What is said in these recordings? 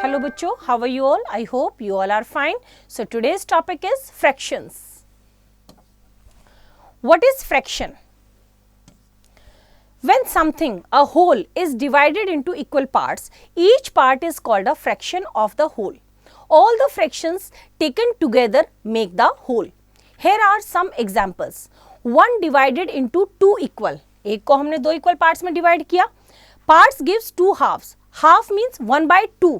Hello बच्चों, how are you all? I hope you all are fine. So today's topic is fractions. What is fraction? When something, a whole, is divided into equal parts, each part is called a fraction of the whole. All the fractions taken together make the whole. Here are some examples. One divided into two equal. एक को हमने दो equal parts में divide किया. Parts gives two halves. Half means 1/2.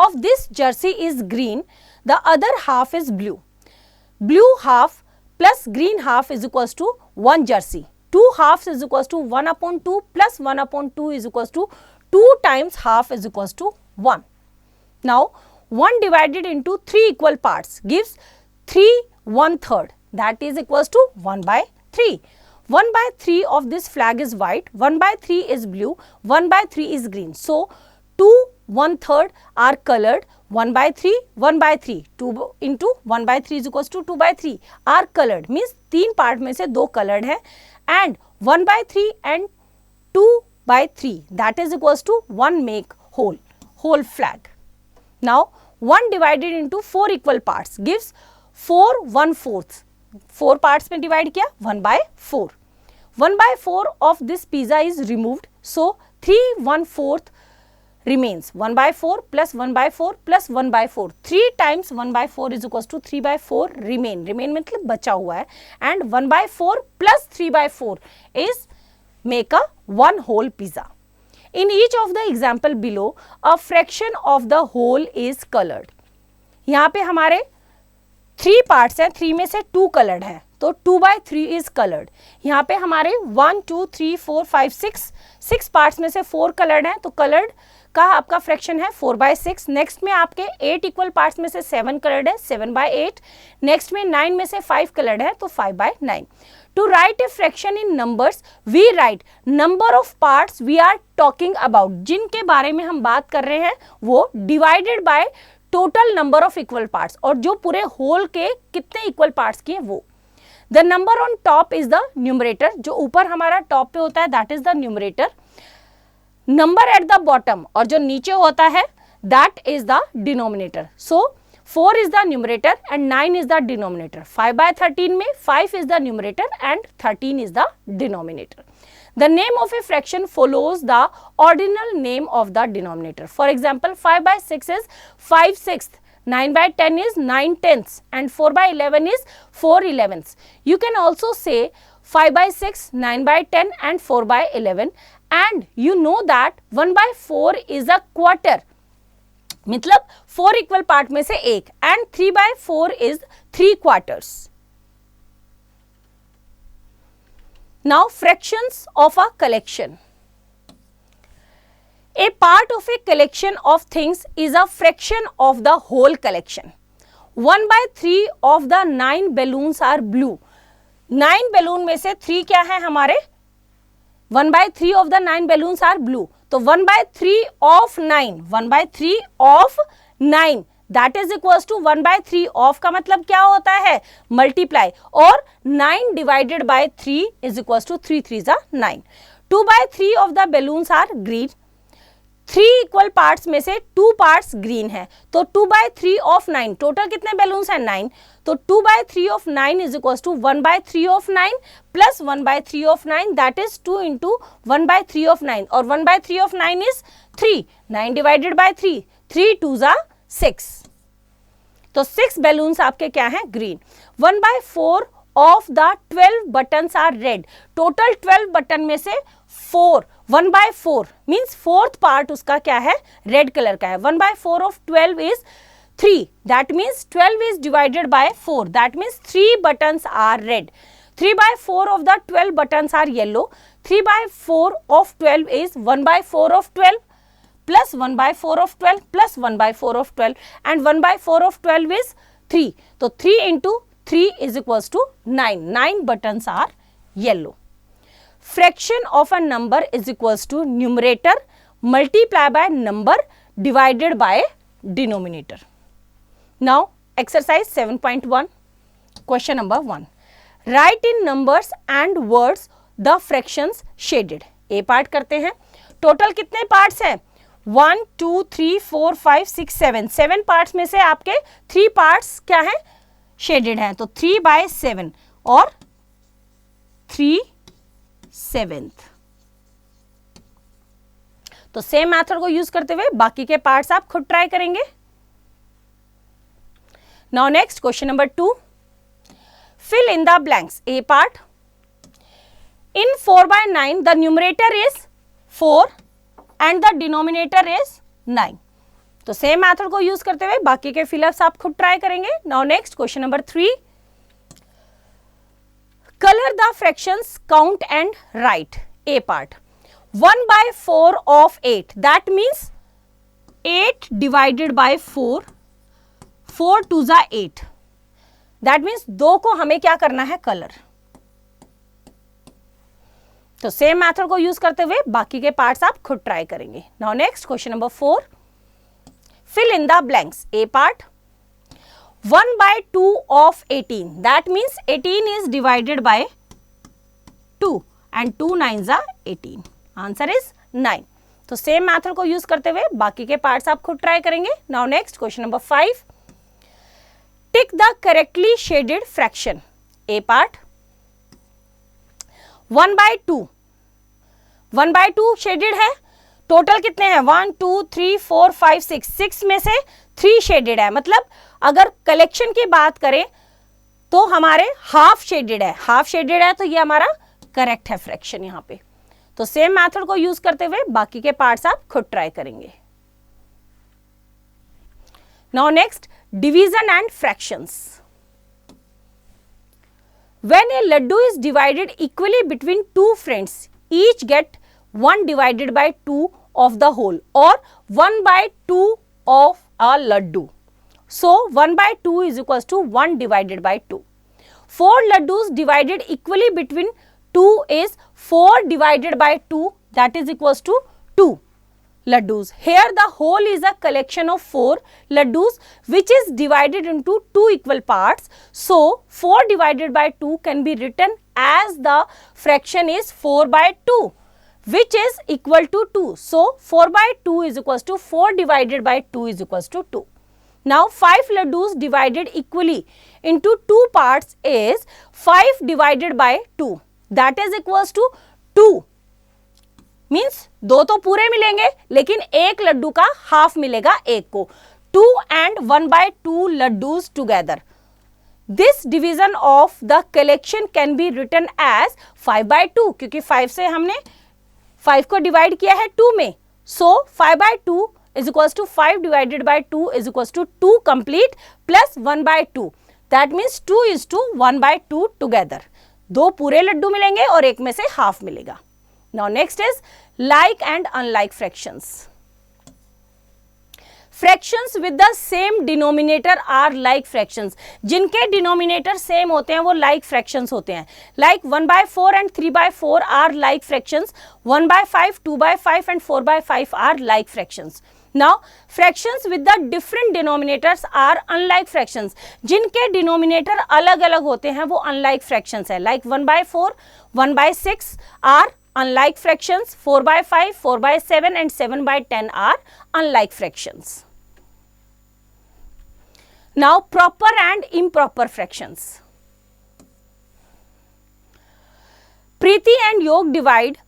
Of this jersey is green, the other half is blue. Blue half plus green half is equals to one jersey. Two halves is equals to 1/2 plus 1/2 is equals to 2 times half is equals to 1. Now, 1 divided into 3 equal parts gives 3 1/3. That is equals to 1/3. 1/3 of this flag is white, 1/3 is blue, 1/3 is green. So, 2 1/3 are colored, 1/3, 1/3, 2 into 1/3 is equals to 2/3 are colored, means 3 part में से 2 colored है, and 1/3 and 2/3 that is equals to 1 make whole flag. Now 1 divided into 4 equal parts gives 4 1/4. 4 parts में divide किया 1/4. 1/4 of this pizza is removed, so 3 1/4 remains. 1/4 plus 1/4 plus 1/4. 3 times 1/4 is equals to 3/4 remain. Remain मतलब बचा हुआ है, and 1/4 plus 3/4 is make a one whole pizza. In each of the example below, a fraction of the whole is colored. यहाँ पे हमारे 3 parts हैं, 3 में से 2 colored है, तो 2/3 is colored. यहाँ पे हमारे 1 2 3 4 5 6 parts में से 4 colored हैं, तो colored का आपका फ्रैक्शन है 4/6. नेक्स्ट में आपके 8 इक्वल पार्ट्स में से 7 कलर्ड है, 7/8. नेक्स्ट में 9 में से 5 कलर्ड है, तो 5/9. To write a fraction in numbers we write number of parts we are talking about. जिनके बारे में हम बात कर रहे हैं वो divided by total number of equal parts, और जो पूरे होल के कितने इक्वल पार्ट्स किए वो. The number on top is the numerator. जो ऊपर हमारा टॉप पे होता है that is the numerator. Number at the bottom, और जो नीचे होता है that is the denominator. So 4 is the numerator and 9 is the denominator. 5/13 में 5 is the numerator and 13 is the denominator. The name of a fraction follows the ordinal name of the denominator. For example 5/6 is 5/6, 9/10 is 9/10 and 4/11 is 4/11. You can also say 5/6, 9/10 and 4/11. And you know that 1/4 is a quarter. मतलब 4 equal part में से एक, and 3/4 is 3 quarters. Now fractions of a collection. A part of a collection of things is a fraction of the whole collection. 1/3 of the 9 balloons are blue. 9 balloon में से 3 क्या है हमारे? 1/3 of the 9 balloons are blue. तो 1/3 of 9, 1/3 of 9 that is equals to 1/3 of का मतलब क्या होता है? मल्टीप्लाई, और 9 divided by 3 is equals to 3 3s are 9. 2/3 of the balloons are green. 3 equal parts में से 2 पार्ट्स ग्रीन है, तो 2/3 ऑफ 9. टोटल कितने बैलून्स हैं? 9. तो 2/3 of 9 is equals to 1/3 of 9 plus 1/3 of 9 that is 2 into 1/3 of 9, और 1/3 of 9 is 3. 9 divided by 3, 3 2s are 6. तो 6 balloons आपके क्या हैं? Green. 1/4 of the 12 buttons are red. Total 12 button में से 4, 1/4 मीन्स 4th पार्ट उसका क्या है? रेड कलर का है. 1/4 of 12 is 3. That means 12 is divided by 4. That means 3 buttons are red. 3/4 of the 12 buttons are yellow. 3/4 of 12 is 1/4 of 12 plus 1/4 of 12 plus 1/4 of 12, and 1/4 of 12 is 3. तो 3 into 3 is equals to 9. 9 buttons are yellow. Fraction of a number is equals to numerator multiply by number divided by denominator. Now exercise 7.1, question number 1. Write in numbers and words the fractions shaded. A part करते हैं. Total कितने parts हैं? 1 2 3 4 5 6 7 7 parts में से आपके 3 parts क्या है, shaded हैं, तो 3/7 और 3/7। तो सेम मेथड को यूज करते हुए बाकी के पार्ट्स आप खुद ट्राई करेंगे। Now next question number 2, fill in the blanks. A part, in 4/9 the numerator is 4 and the denominator is 9. तो सेम मेथड को यूज करते हुए बाकी के फिलअप्स आप खुद ट्राई करेंगे। Now next question number 3, colour the fractions count and right. A part, 1/4 of 8, that means 8 divided by 4, 4 2 जा 8, दैट मीन्स 2 को हमें क्या करना है, कलर। तो सेम मेथड को यूज करते हुए बाकी के पार्ट्स आप खुद ट्राई करेंगे। Now next question number 4, fill in the blanks. A part, 1/2 of 18, that means 18 is divided by 2 and 2 9 जा 18, आंसर इज 9। तो सेम मेथड को यूज करते हुए बाकी के पार्ट्स आप खुद ट्राई करेंगे। Now next question number 5, tick the correctly shaded fraction. A part, 1/2, 1/2 shaded है, टोटल कितने हैं, 1 2 3 4 5 6, 6 में से 3 शेडेड है, मतलब अगर कलेक्शन की बात करें तो हमारे हाफ शेडेड है, हाफ शेडेड है तो ये हमारा करेक्ट है फ्रैक्शन यहां पे। तो सेम मेथड को यूज करते हुए बाकी के पार्ट्स आप खुद ट्राई करेंगे। Now next, division and fractions. When a laddu is divided equally between two friends, each get 1 divided by 2 of the whole or 1/2 of a laddu. So 1/2 is equals to 1 divided by 2. 4 laddus divided equally between 2 is 4 divided by 2, that is equals to 2 laddus. Here the whole is a collection of 4 laddus which is divided into 2 equal parts. So 4 divided by 2 can be written as the fraction is 4/2 which is equal to 2. So 4/2 is equals to 4 divided by 2 is equals to 2. Now 5 laddus divided equally into 2 parts is 5 divided by 2, that is equals to 2. Means 2 तो पूरे मिलेंगे लेकिन एक लड्डू का half मिलेगा एक को, 2 and 1/2 laddus together. This division of the collection can be written as 5/2, क्योंकि 5 से हमने 5 को डिवाइड किया है 2 में, so 5/2 is equals to 5 divided by 2 is equals to 2 complete plus 1/2, that means 2 is to 1/2 together. 2 पूरे लड्डू मिलेंगे और एक में से हाफ मिलेगा। Now next is like and unlike fractions. Fractions with the same denominator are like fractions. जिनके denominator same होते हैं वो like fractions होते हैं। Like 1/4 and 3/4 are like fractions. 1/5, 2/5 and 4/5 are like fractions. Now fractions with the different denominators are unlike fractions. जिनके denominator अलग अलग होते हैं वो unlike fractions है। Like 1/4, 1/6 are unlike fractions, 4/5, 4/7 and 7/10 are unlike fractions. Now proper and improper fractions. Preeti and Yog divide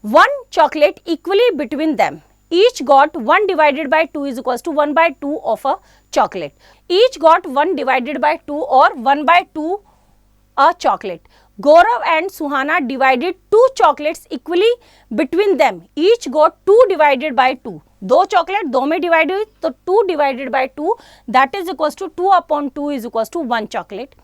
1 chocolate equally between them. Each got 1 divided by 2 is equals to 1/2 of a chocolate. Each got 1 divided by 2 or 1/2 a chocolate. Gaurav and Suhana divided 2 chocolates equally between them. Each got 2 divided by 2. 2 chocolate 2 में divide हुई तो 2 divided by 2, that is equals to 2/2 is equals to 1 chocolate.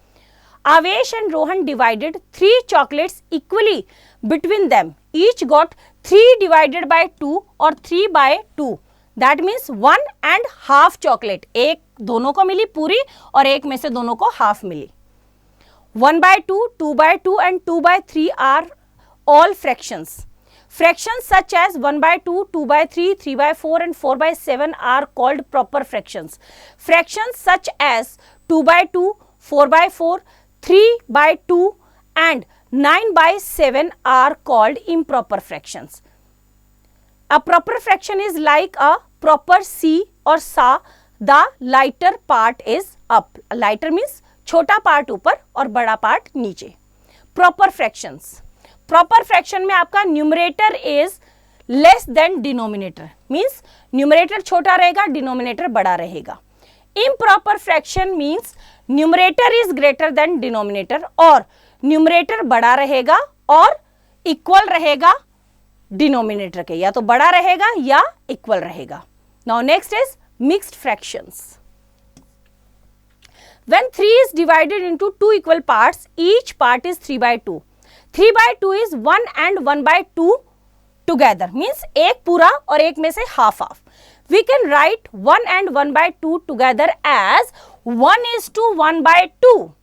Avesh and Rohan divided 3 chocolates equally between them. Each got 3 divided by 2 or 3/2. That means 1 and half chocolate. एक दोनों को मिली पूरी और एक में से दोनों को half milli. 1/2, 2/2 and 2/3 are all fractions. Fractions such as 1/2, 2/3, 3/4 and 4/7 are called proper fractions. Fractions such as 2/2, 4/4, 3/2 and 9/7 are called improper fractions. A proper fraction is like a proper C or SA. The lighter part is up. Lighter means छोटा part ऊपर और बड़ा part नीचे. Proper fractions. Proper fraction में आपका numerator is less than denominator, means numerator छोटा रहेगा, denominator बड़ा रहेगा. Improper fraction means numerator is greater than denominator, और न्यूमरेटर बड़ा रहेगा और इक्वल रहेगा डिनोमिनेटर के, या तो बड़ा रहेगा या इक्वल रहेगा. Now next is mixed fractions. When 3 is divided into 2 equal parts, each part is 3/2. 3/2 is 1 and 1/2 together, means एक पूरा और एक में से half. We can write 1 and 1/2 together as 1:1/2.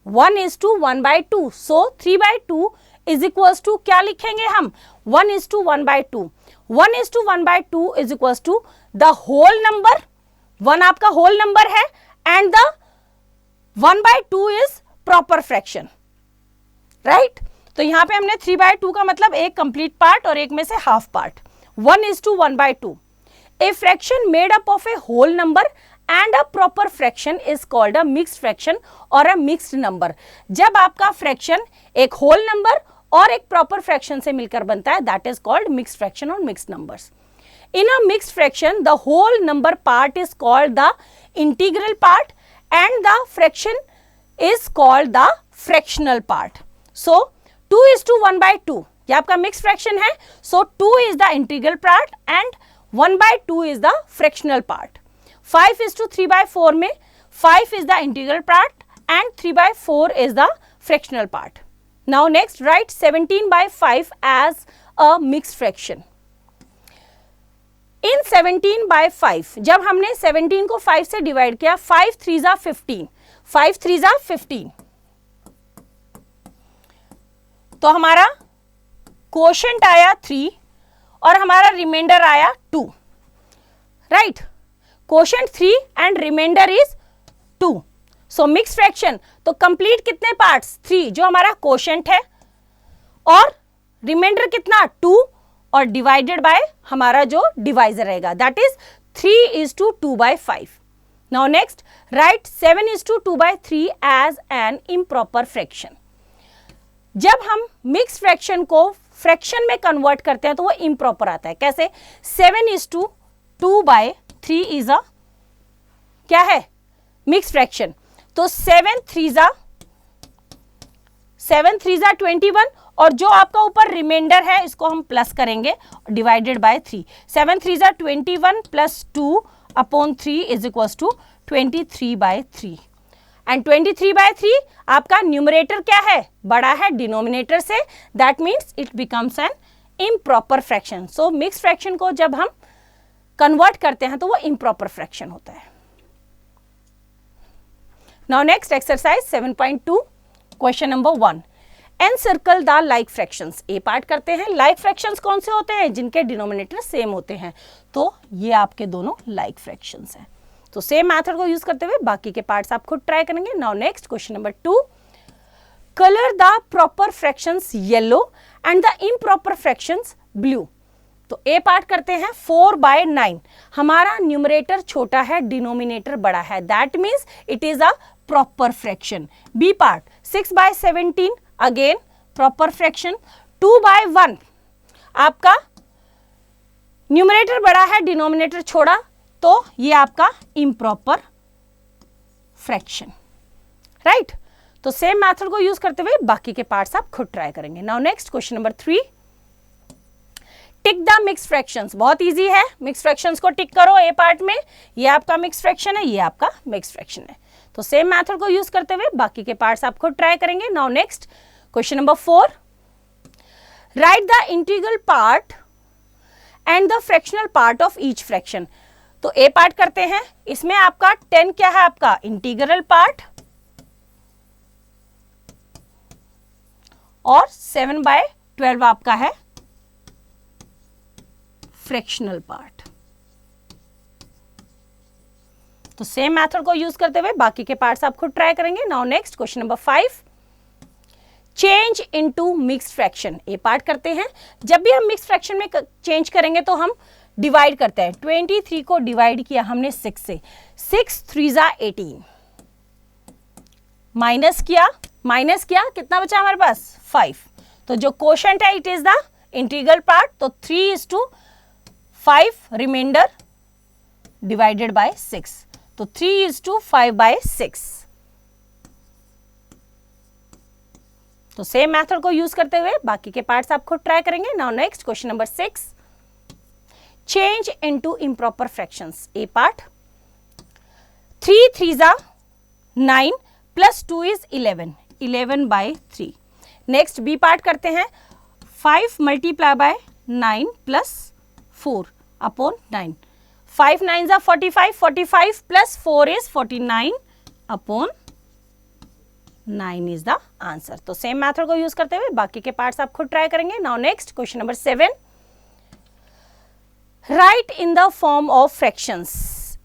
1:1/2. So 3/2 is equals to क्या लिखेंगे हम? 1:1/2. 1:1/2 is equals to the whole number. 1 आपका whole number है and the 1/2 is proper fraction, right? तो यहाँ पे हमने 3/2 का मतलब एक कंप्लीट पार्ट और एक में से half part. 1:1/2. A fraction made up of a whole number and a proper fraction is called a mixed fraction or a mixed number. जब आपका फ्रैक्शन एक होल नंबर और एक प्रॉपर फ्रैक्शन से मिलकर बनता है, that is called mixed fraction और mixed numbers. In a mixed fraction, the whole number part is called the integral part and the fraction is called the fractional part. So 2:1/2 ये आपका mixed fraction है. So 2 is the integral part and 1/2 is the fractional part. 5:3/4 में 5 is the integral part and 3/4 is the fractional part. Now next write 17/5 as a mixed fraction. In 17/5 जब हमने 17 को 5 से divide किया, 5 3s are 15. 5 3s are 15. तो हमारा quotient आया 3 और हमारा रिमाइंडर आया 2, right? Quotient 3 and remainder is 2. So mix fraction, तो कंप्लीट कितने पार्ट्स? 3 जो हमारा क्वोशंट है, और रिमाइंडर कितना? 2, और डिवाइडेड बाय हमारा जो डिवाइजर रहेगा, that is 3:2/5. Now next write 7:2/3 as an improper fraction. जब हम मिक्स फ्रैक्शन को फ्रैक्शन में कन्वर्ट करते हैं तो वो इम्प्रॉपर आता है. कैसे? 7:2/3 इज अ क्या है? Mix fraction. तो 7 3s are 21, और जो आपका ऊपर रिमाइंडर है इसको हम प्लस करेंगे divided by 3. 7 3s are 21 plus 2/3 is equal to 23/3. And 23/3 आपका न्यूमरेटर क्या है? बड़ा है डिनोमिनेटर से, that means it becomes an improper fraction. So mix fraction को जब हम कन्वर्ट करते हैं तो वो इम्प्रॉपर फ्रैक्शन होता है. Now next exercise 7.2 question number 1. Encircle the like fractions. A part करते हैं. लाइक फ्रैक्शंस कौन से होते हैं? जिनके डिनोमिनेटर सेम होते हैं. तो ये आपके दोनों लाइक फ्रैक्शंस हैं. तो सेम मेथड को यूज करते हुए बाकी के पार्ट्स आप खुद ट्राई करेंगे. Now next question number 2. Colour the proper fractions yellow and the improper fractions blue. तो ए पार्ट करते हैं. 4/9 हमारा न्यूमरेटर छोटा है, डिनोमिनेटर बड़ा है, that means it is a proper fraction. B part 6/17 again proper fraction. 2/1 आपका न्यूमरेटर बड़ा है, डिनोमिनेटर छोटा, तो ये आपका इम्प्रॉपर फ्रैक्शन, राइट? तो सेम मेथड को यूज करते हुए बाकी के पार्ट्स आप खुद ट्राई करेंगे. Now next question number 3. Tick the mix fractions. बहुत इजी है, मिक्स फ्रैक्शंस को टिक करो. ए पार्ट में ये आपका मिक्स फ्रैक्शन है, ये आपका मिक्स फ्रैक्शन है. तो सेम मेथड को यूज करते हुए बाकी के पार्ट्स आप खुद ट्राई करेंगे. Now next question number 4. Right the integral part and the fractional part of each fraction. तो ए पार्ट करते हैं. इसमें आपका 10 क्या है? आपका इंटीग्रल पार्ट, और 7/12 आपका है फ्रैक्शनल पार्ट. तो सेम मेथड को यूज करते हुए बाकी के पार्ट्स आप खुद ट्राई करेंगे. Now next question number 5. Change into mixed fraction, A part करते हैं। जब भी हम मिक्स्ड फ्रैक्शन में चेंज करेंगे तो हम डिवाइड करते हैं। 23 को डिवाइड किया हमने 6 से, 6 3 ज़ा 18, माइनस किया कितना बचा हमारे पास 5। तो जो क्वोशंट है it is the integral part, तो 3:5 रिमाइंडर डिवाइडेड बाय 6, तो 3:5/6। तो सेम मेथड को यूज करते हुए बाकी के पार्ट्स आप खुद ट्राई करेंगे। Now next question number 6, change into improper fractions, A part. 3 3 ज़ा 9 plus 2 is 11, 11/3। Next B part करते हैं, 5 मल्टीप्लाई बाय 9 प्लस 4 अपॉन 9, 5 9 ज़ा 45, 45 plus 4 is 49 upon 9 is the answer. तो सेम मेथड को यूज करते हुए बाकी के पार्ट्स आप खुद ट्राई करेंगे। Now next question number 7, right in the form of fractions,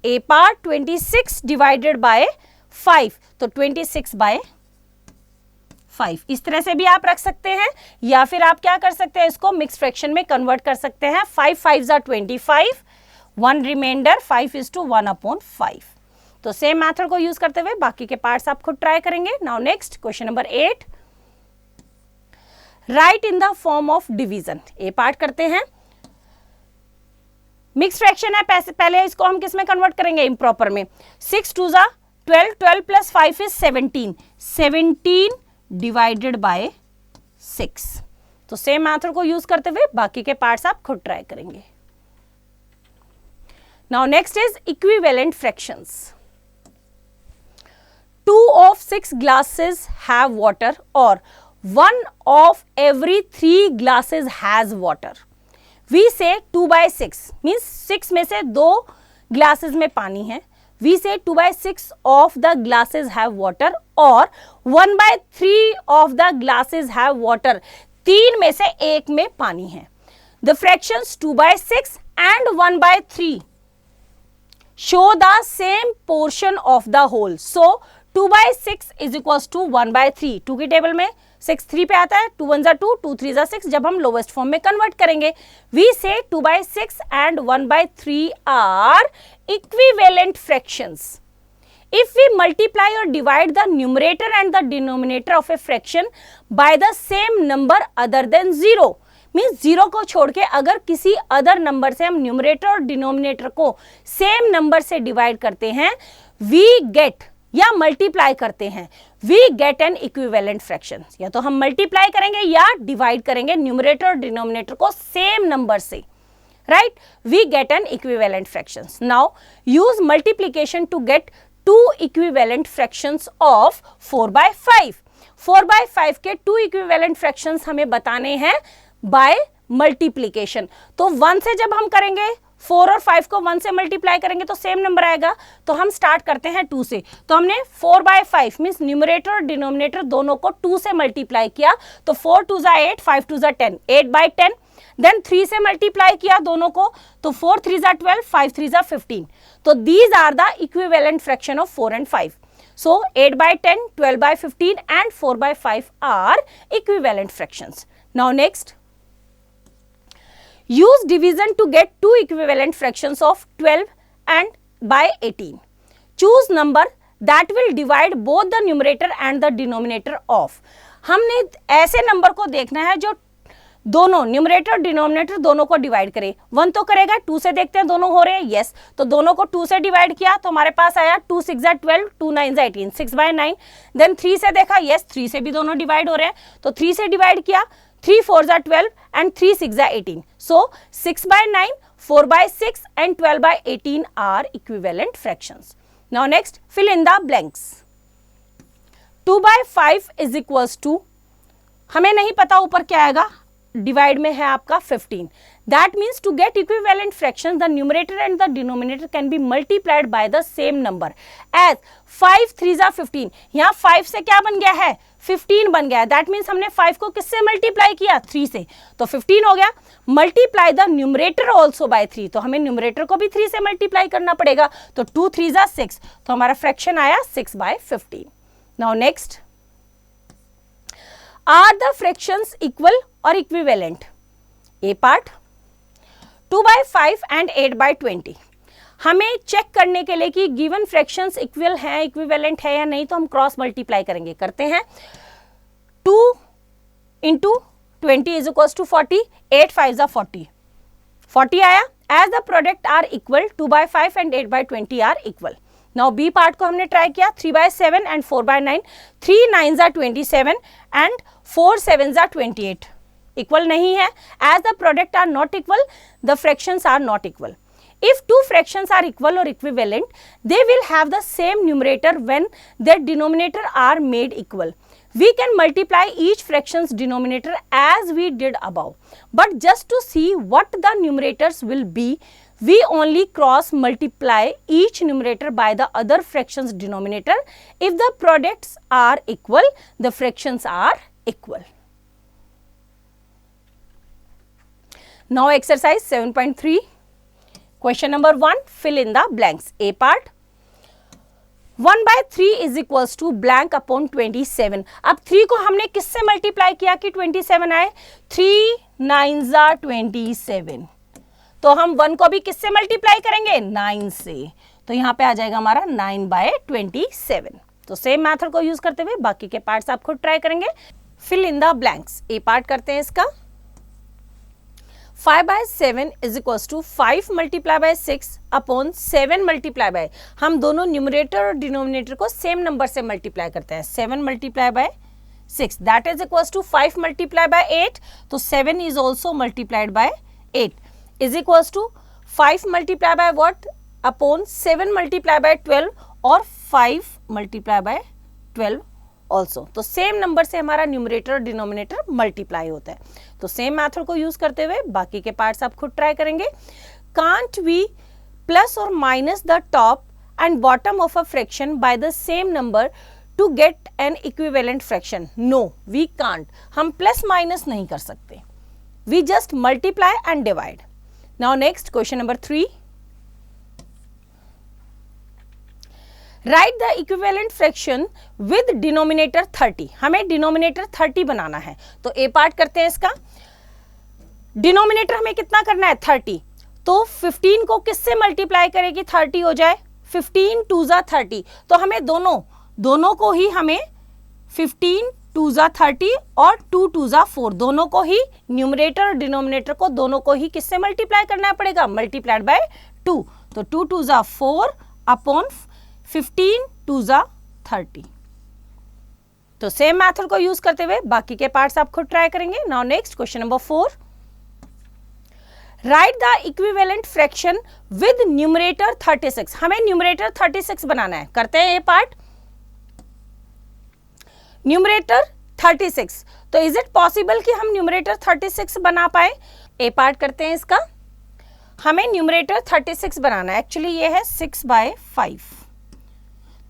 A part 26 divided by 5, तो 26/5। इस तरह से भी आप रख सकते हैं, या फिर आप क्या कर सकते हैं, इसको मिक्स फ्रैक्शन में कन्वर्ट कर सकते हैं। 5 5 ज़ा 25, 1 रिमाइंडर, 5:1/5। तो सेम मेथड को यूज करते हुए बाकी के पार्ट्स आप खुद ट्राई करेंगे। Now next question number 8, right in the form of division, A part करते हैं। मिक्स फ्रैक्शन है, पहले इसको हम किस में कन्वर्ट करेंगे, इम्प्रॉपर में। 6 2 ज़ा 12, 12 प्लस 5 इज 17, 17 डिवाइडेड बाय 6। तो सेम मेथड को यूज करते हुए बाकी के पार्ट्स आप खुद ट्राई करेंगे। Now next is equivalent fractions. 2 of 6 glasses have water or 1 of every 3 glasses has water. We say 2/6 means 6 में से 2 glasses में पानी है। We say 2/6 of the glasses have water or 1/3 of the glasses have water. 3 में से 1 में पानी है। The fractions 2/6 and 1/3 show the same portion of the whole. So 2/6 is equals to 1/3। 2 की टेबल में 6 3 पे आता है, 2 1 ज़ा 2, 2 3 ज़ा 6। जब हम लोवेस्ट फॉर्म में कन्वर्ट करेंगे, we say 2/6 and 1/3 are equivalent fractions. If we multiply or divide the numerator and the denominator of a fraction by the same number other than 0, means 0 को छोड़ के अगर किसी अदर नंबर से हम numerator और डिनोमिनेटर को सेम नंबर से डिवाइड करते हैं, वी गेट या मल्टीप्लाई करते हैं, we get an equivalent fraction. या तो हम मल्टीप्लाई करेंगे या डिवाइड करेंगे न्यूमरेटर और डिनोमिनेटर को सेम नंबर से, right, we get an equivalent fractions. Now use multiplication to get 2 equivalent fractions of 4/5। 4/5 के 2 इक्विवेलेंट फ्रैक्शंस हमें बताने हैं बाय मल्टीप्लीकेशन। तो 1 से जब हम करेंगे, 4 और 5 को 1 से मल्टीप्लाई करेंगे तो सेम नंबर आएगा। तो हम स्टार्ट करते हैं 2 से। तो हमने 4/5 मीन्स न्यूमरेटर और डिनोमिनेटर दोनों को 2 से मल्टीप्लाई किया, तो 4 2 ज़ा 8, 5 2 ज़ा 10, 8/10। देन 3 से मल्टीप्लाई किया दोनों को, तो 4 3 ज़ा 12, 5 3 ज़ा 15। तो these are the equivalent fraction of 4 and 5. So 8/10, 12/15 and 4/5 are equivalent fractions. Now next, use division to get 2 equivalent fractions of 12 and by 18. Choose number that will divide both the numerator and the denominator of. हमने ऐसे number को देखना है जो दोनों numerator और denominator दोनों को डिवाइड करे। 1 तो करेगा, 2 से देखते हैं दोनों हो रहे हैं, यस। तो दोनों को 2 से डिवाइड किया तो हमारे पास आया 2 6 ज़ा 12, 2 9 ज़ा 18, 6/9। देन 3 से देखा, यस 3 से भी दोनों डिवाइड हो रहे हैं, तो 3 से डिवाइड किया, 3 4 ज़ा 12 एंड 3 6 ज़ा 18। सो 6/9, 4/6 and 12/18 are equivalent fractions. Now next, fill in the blanks. 2/5 is equals to, हमें नहीं पता ऊपर क्या आएगा, डिवाइड में है आपका 15. That means to get equivalent fractions, the numerator and the denominator can be multiplied by the same number. As 5 3 ज़ा 15, यहाँ 5 से क्या बन गया है, 15 बन गया है। दैट मीन्स हमने 5 को किससे मल्टीप्लाई किया, 3 से, तो 15 हो गया। Multiply the numerator also by 3, तो हमें न्यूमरेटर को भी 3 से मल्टीप्लाई करना पड़ेगा, तो 2 3 ज़ा 6, तो हमारा फ्रैक्शन आया 6/15. Now next, are the fractions equal और इक्विवेलेंट? A part 2/5 and 8/20। हमें चेक करने के लिए कि गिवन फ्रैक्शंस इक्वल है, इक्विवेलेंट है या नहीं, तो हम क्रॉस मल्टीप्लाई करेंगे। करते हैं। 2 इंटू 20 इज इक्वल टू 40, 8 5 जा 40, 40 आया। As the product are equal, 2/5 and 8/20 are equal. Now B part को हमने ट्राई किया, 3/7 एंड 4/9, 3 9 जा 27 एंड 4 7 जा 28, इक्वल नहीं है। As the product are not equal, the fractions are not equal. If two fractions are equal or equivalent, they will have the same numerator when their denominator are made equal. We can multiply each fraction's denominator as we did above. But just to see what the numerators will be, we only cross multiply each numerator by the other fraction's denominator. If the products are equal, the fractions are equal. Now exercise 7.3. Question number 1, fill in the blanks. A part 1/3 is equals to blank upon 27. अब 3 को हमने किससे multiply किया कि 27 आए? 3 9 जा 27। तो हम 1 को भी किससे मल्टीप्लाई करेंगे? 9 से। तो यहाँ पे आ जाएगा हमारा 9/27। तो सेम मेथड को यूज करते हुए बाकी के पार्ट्स आप खुद ट्राई करेंगे। Fill in the blanks. A part करते हैं इसका। 5/7 is equals to 5 multiply by 6 upon 7 multiply by, हम दोनों न्यूमरेटर और डिनोमिनेटर को सेम नंबर से मल्टीप्लाई करते हैं। 7 multiply by 6 that is equals to 5 multiply by 8, तो 7 is also multiplied by 8 is equals to 5 multiply by what upon 7 multiply by 12 और 5 multiply by 12 also. तो सेम नंबर से हमारा न्यूमरेटर और डिनोमिनेटर मल्टीप्लाई होता है। तो सेम मेथड को यूज करते हुए बाकी के पार्ट्स आप खुद ट्राई करेंगे। कांट वी प्लस और minus the top and bottom of a fraction by the same number to get an equivalent fraction? No, we can't. हम प्लस माइनस नहीं कर सकते। We just multiply and divide. Now next question number 3। Write the equivalent fraction with denominator 30। हमें denominator 30 बनाना है। तो ए part करते हैं इसका। डिनोमिनेटर हमें कितना करना है? 30। तो 15 को किससे मल्टीप्लाई करेगी 30 हो जाए? 15 2 जा 30। तो हमें दोनों को ही हमें 15 2 जा 30 और 2 2 जा 4 दोनों को ही न्यूमरेटर और डिनोमिनेटर को दोनों को ही किससे मल्टीप्लाई करना पड़ेगा? Multiplied by 2। तो 2 2 जा 4 अपॉन 15 2 जा 30। तो सेम मेथड को यूज करते हुए बाकी के पार्ट्स आप खुद ट्राई करेंगे। Now next question number 4। Right the equivalent fraction with numerator 36। हमें न्यूमरेटर 36 बनाना है। करते हैं ये पार्ट। न्यूमरेटर 36, तो इज इट पॉसिबल कि हम न्यूमरेटर 36 बना पाए? ए पार्ट करते हैं इसका। हमें न्यूमरेटर 36 बनाना है। एक्चुअली ये है 6/5।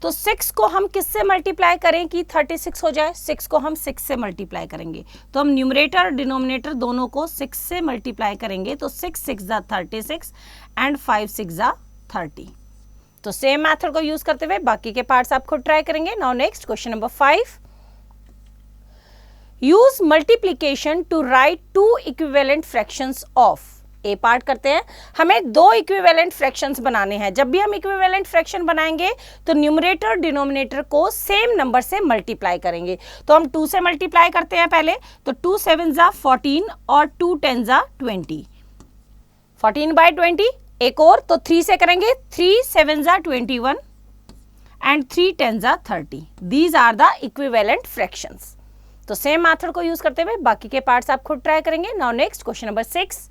तो 6 को हम किससे मल्टीप्लाई करें कि 36 हो जाए? 6 को हम 6 से मल्टीप्लाई करेंगे। तो हम न्यूमरेटर और डिनोमिनेटर दोनों को 6 से मल्टीप्लाई करेंगे। तो 6 6 जा 36 एंड 5 6 जा 30। तो सेम मेथड को यूज करते हुए बाकी के पार्ट्स आप खुद ट्राई करेंगे। Now next question number 5। Use multiplication to right 2 equivalent fractions of. A part करते हैं। हमें 2 इक्विवेलेंट फ्रैक्शंस बनाने हैं। जब भी हम इक्विवेलेंट फ्रैक्शन बनाएंगे तो न्यूमरेटर और डिनोमिनेटर को सेम नंबर से मल्टीप्लाई करेंगे। तो हम 2 से मल्टीप्लाई करते हैं पहले। तो 2 7 जा 14 और 2 10 जा 20, 14/20। एक और तो 3 से करेंगे। 3 7 जा 21 एंड 3 10 जा 30। These are the equivalent fractions. तो सेम मेथड को यूज करते हुए बाकी के पार्ट्स आप खुद ट्राई करेंगे। Now next question number 6।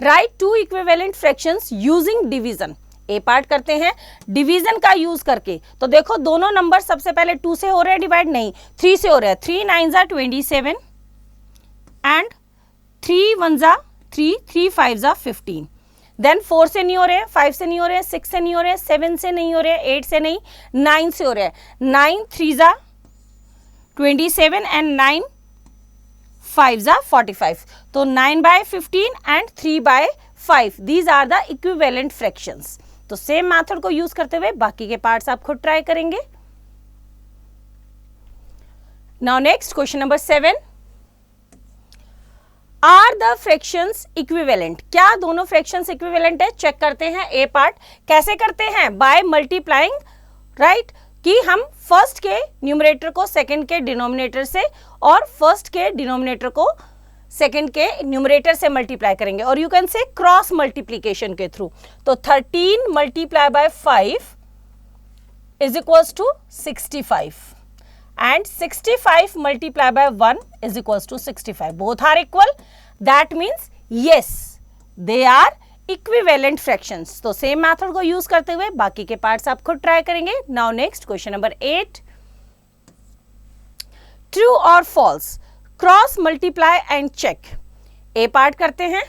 Write 2 equivalent fractions using division. A part करते हैं डिवीजन का यूज करके। तो देखो दोनों नंबर सबसे पहले 2 से हो रहे हैं डिवाइड, नहीं 3 से हो रहे हैं। 3 9 जा 27 एंड 3 1 जा 3, 3 5 जा 15। देन 4 से नहीं हो रहे हैं, 5 से नहीं हो रहे हैं, 6 से नहीं हो रहे हैं, 7 से नहीं हो रहे हैं, 8 से नहीं, 9 से हो रहे हैं। 9 3 जा 27 एंड 9 5 जा 45। तो 9/15 and 3/5 these are the equivalent fractions. तो सेम मेथड को यूज करते हुए बाकी के पार्ट्स आप खुद ट्राई करेंगे। Now next question number 7, are the fractions equivalent? क्या दोनों फ्रैक्शंस इक्विवेलेंट है? चेक करते हैं ए पार्ट। कैसे करते हैं? बाय मल्टीप्लाइंग, राइट, कि हम फर्स्ट के न्यूमरेटर को सेकंड के डिनोमिनेटर से और फर्स्ट के डिनोमिनेटर को सेकंड के न्यूमरेटर से मल्टीप्लाई करेंगे, और you can say cross multiplication के थ्रू। तो 13 multiply by 5 is equals to 65 and 65 multiplied by 1 is equals to 65. Both are equal. That means yes, they are equivalent fractions. तो सेम मेथड को use करते हुए बाकी के पार्ट्स आप खुद ट्राई करेंगे। Now next question number 8, true और false, cross multiply and check. A part करते हैं।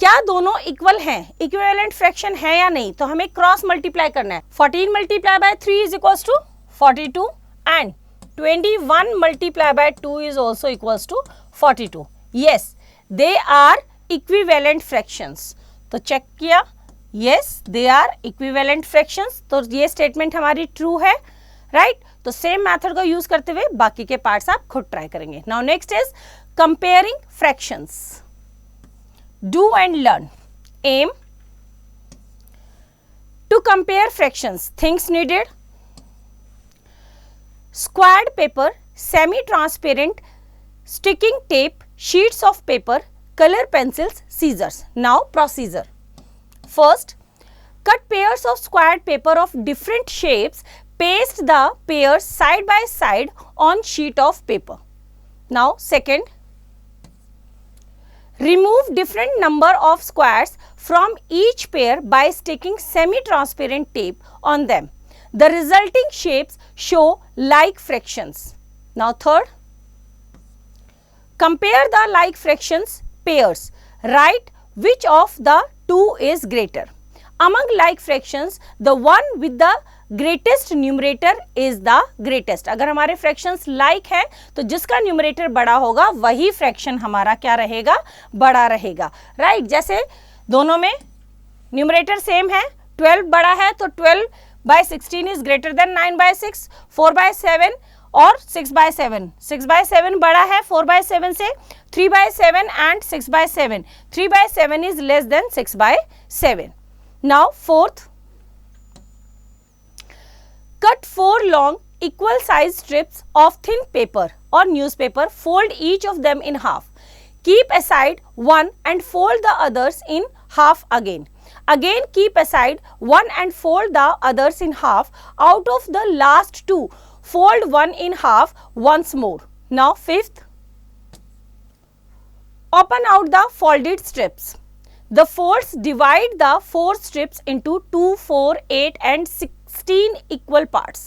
क्या दोनों इक्वल हैं, इक्विवेलेंट फ्रैक्शन है या नहीं? तो हमें क्रॉस मल्टीप्लाई करना है। 14 multiply by 3 is equals to 42 and 21 multiply by 2 is also equals to 42। Yes, they are equivalent fractions. तो चेक किया, yes they are equivalent fractions, तो ये स्टेटमेंट हमारी ट्रू है, राइट। तो सेम मेथड को यूज करते हुए बाकी के पार्ट्स आप खुद ट्राई करेंगे। Now next is comparing fractions. Do and learn. Aim to compare fractions. Things needed: squared paper, semi-transparent sticking tape, sheets of paper, color pencils, scissors. Now procedure. First, cut pairs of squared paper of different shapes. Paste the pairs side by side on sheet of paper. Now second, remove different number of squares from each pair by sticking semi-transparent tape on them. The resulting shapes show like fractions. Now third, compare the like fractions pairs. Write which of the two is greater. Among like fractions, the one with the greatest numerator is the greatest. अगर हमारे fractions like है तो जिसका numerator बड़ा होगा वही fraction हमारा क्या रहेगा, बड़ा रहेगा, राइट। जैसे दोनों में न्यूमरेटर सेम है, 12 बड़ा है तो 12 by 16 is greater then 9 by 6, 4 by 7 और 6 by 7, 6 by 7 बड़ा है 4 by 7 से, 3 by 7 and 6 by 7, 3 by 7 is less than 6 by 7. Now fourth, cut 4 long equal size strips of thin paper or newspaper, fold each of them in half. Keep aside one and fold the others in half again. Again keep aside one and fold the others in half. Out of the last two, fold one in half once more. Now fifth, open out the folded strips. The folds divide the 4 strips into 2, 4, 8 and 16 equal parts.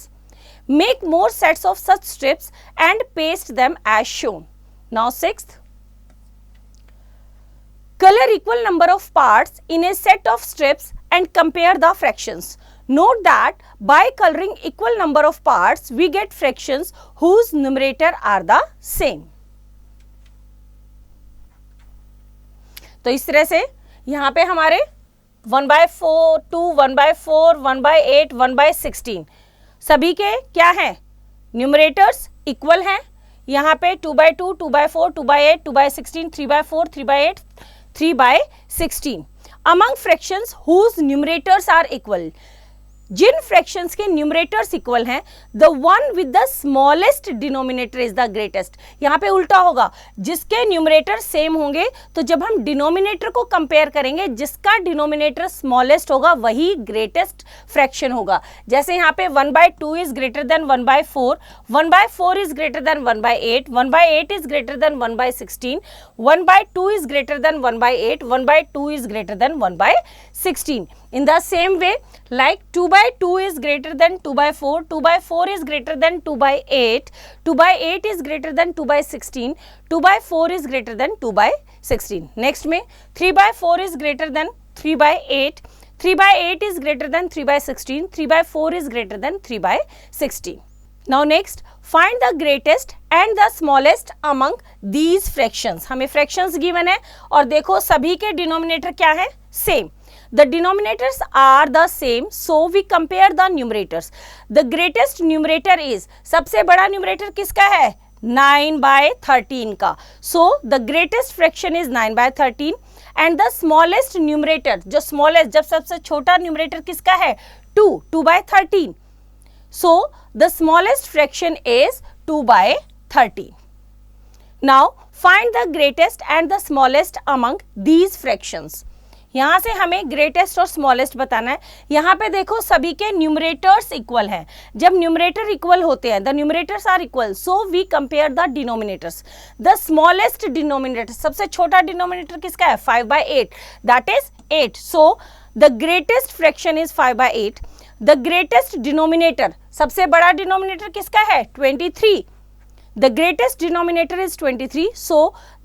Make more sets of such strips and paste them as shown. Now sixth, color equal number of parts in a set of strips and compare the fractions. Note that by coloring equal number of parts, we get fractions whose numerator are the same. तो इस तरह से यहाँ पे हमारे 1/4, 2, 1/4, 1/8, 1/16 सभी के क्या हैं, न्यूमरेटर्स इक्वल हैं। यहाँ पे 2/2, 2/4, 2/8, 2/16, 3/4, 3/8, 3/16. Among fractions whose numerators are equal, जिन फ्रैक्शंस के न्यूमरेटर्स इक्वल हैं, the one with the smallest denominator is the greatest. यहाँ पे उल्टा होगा, जिसके न्यूमरेटर सेम होंगे तो जब हम डिनोमिनेटर को कंपेयर करेंगे, जिसका डिनोमिनेटर स्मॉलेस्ट होगा वही ग्रेटेस्ट फ्रैक्शन होगा। जैसे यहाँ पे 1/2 is greater then 1/4, 1/4 is greater then 1/8, 1/8 is greater then 1/16, 1/2 is greater then 1/8, 1/2 is greater then 1/16. In the same way, like 2/2 is greater than 2/4, 2/4 is greater than 2/8, 2/8 is greater than 2/16, 2/4 is greater than 2/16. Next में 3/4 is greater than 3/8, 3/8 is greater than 3/16, 3/4 is greater than 3/16. Now next, find the greatest and the smallest among these fractions. हमें fractions given है और देखो सभी के denominator क्या है, same. The denominators are the same, so we compare the numerators. The greatest numerator is, सबसे बड़ा numerator किसका है? 9/13 का. So the greatest fraction is 9/13 and the smallest numerator, जो smallest, जब सबसे छोटा numerator किसका है? 2/13. So the smallest fraction is 2/13. Now find the greatest and the smallest among these fractions. यहाँ से हमें ग्रेटेस्ट और स्मॉलेस्ट बताना है. यहाँ पे देखो सभी के न्यूमरेटर्स इक्वल हैं. जब न्यूमरेटर इक्वल होते हैं, the numerators are equal, so we compare the denominators. The smallest denominator, सबसे छोटा डिनोमिनेटर किसका है? 5/8, that is 8. So the greatest fraction is 5/8. The greatest denominator, सबसे बड़ा डिनोमिनेटर किसका है? 23. The greatest denominator is 23, so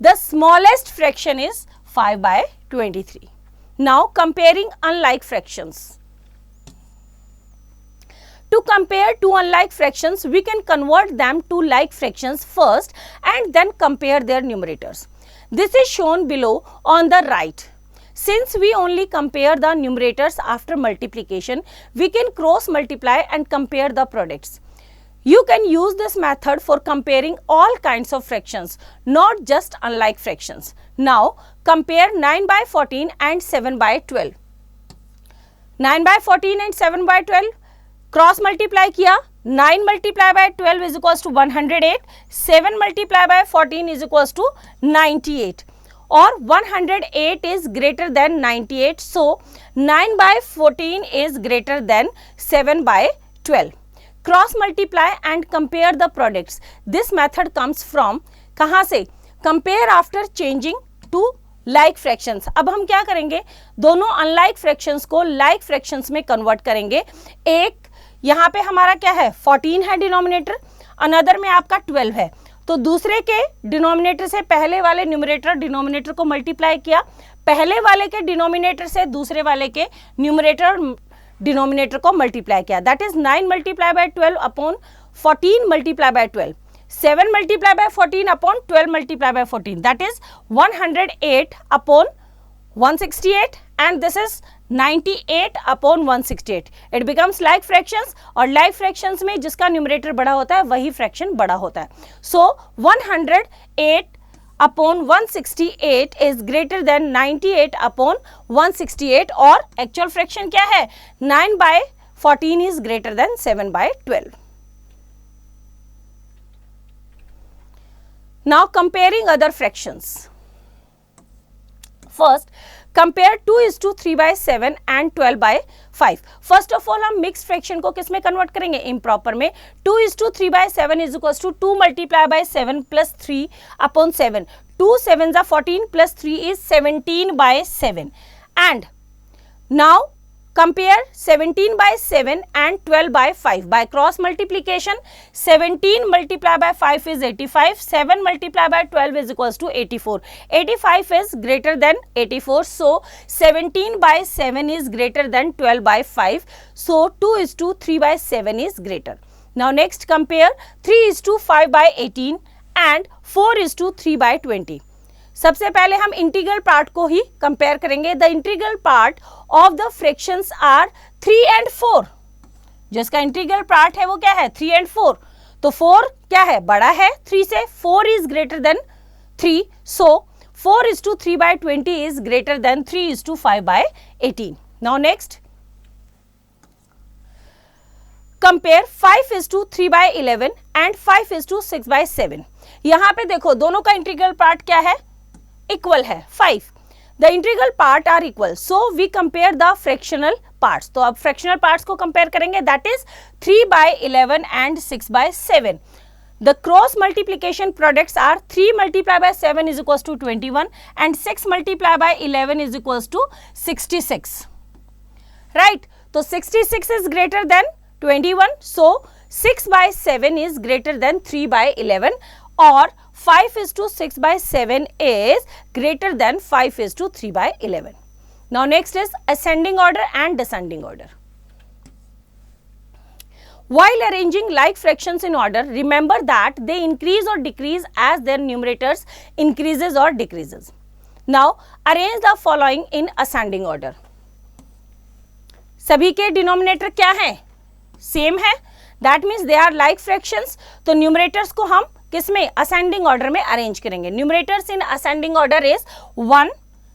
the smallest fraction is 5/23. Now comparing unlike fractions. To compare two unlike fractions, we can convert them to like fractions first and then compare their numerators. This is shown below on the right. Since we only compare the numerators after multiplication, we can cross multiply and compare the products. You can use this method for comparing all kinds of fractions, not just unlike fractions. Now, compare 9/14 and 7/12. 9/14 and 7/12, cross multiply किया, 9 multiplied by 12 is equals to 108, 7 multiplied by 14 is equals to 98. Or 108 is greater than 98, so 9/14 is greater than 7/12. Cross multiply and compare the products. This method comes from कहाँ से? Compare after changing to like fractions. अब हम क्या करेंगे? दोनों unlike fractions को like fractions में convert करेंगे. एक यहाँ पे हमारा क्या है? 14 है डिनोमिनेटर, अनदर में आपका 12 है. तो दूसरे के डिनोमिनेटर से पहले वाले न्यूमरेटर डिनोमिनेटर को मल्टीप्लाई किया, पहले वाले के डिनोमिनेटर से दूसरे वाले के न्यूमरेटर डिनोमिनेटर को मल्टीप्लाई किया. That is 9 multiply by 12 upon 14 multiply by 12, 7 multiply bye 14 upon 12 multiply by 14, that is 108 upon 168 and this is 98 upon 168. It becomes like fractions, और लाइक फ्रैक्शंस में जिसका न्यूमरेटर बड़ा होता है वही फ्रैक्शन बड़ा होता है. सो 108 upon 168 is greater than 98 upon 168, और actual fraction क्या है? 9/14 is greater than 7/12. Now comparing other fractions. First, compare 2:3/7 and 12/5. First of all हम मिक्स फ्रैक्शन को किस में कन्वर्ट करेंगे? इम्प्रॉपर में. 2:3/7 is equal to 2 multiply by 7 plus 3 upon 7. 2 7 जा 14 plus 3 is 17/7. And now compare 17/7 and 12/5 by cross multiplication. 17 multiplied by 5 is 85, 7 multiplied by 12 is equals to 84. 85 is greater than 84, so 17/7 is greater than 12/5, so 2:3/7 is greater. Now next compare 3:5/18 and 4:3/20. सबसे पहले हम integral part को ही compare करेंगे. The integral part of the fractions are 3 and 4. जिसका integral part है वो क्या है? 3 and 4. तो 4 क्या है? बड़ा है 3 से. 4 is greater then 3, so 4:3/20 is greater then 3:5/18. Now next compare 5:3/11 and 5:6/7. यहां पे देखो दोनों का इंटीग्रल पार्ट क्या है? इक्वल है 5. The integral part are equal, so we compare the fractional parts. तो अब फ्रैक्शनल पार्ट्स को कंपेयर करेंगे, that is 3/11 and 6/7. The cross multiplication products are 3 multiply by 7 is equals to 21 and 6 multiply by 11 is equals to 66. Right, तो 66 is greater than 21, so 6/7 is greater than 3/11, or 5:6/7 is greater than 5:3/11. Now next is ascending order and descending order. While arranging like fractions in order, remember that they increase or decrease as their numerators increases or decreases. Now arrange the following in ascending order. सभी के denominator क्या है, same है, that means they are like fractions. तो numerators को हम किस में, असेंडिंग ऑर्डर में अरेंज करेंगे। Numerators in ascending order is 1,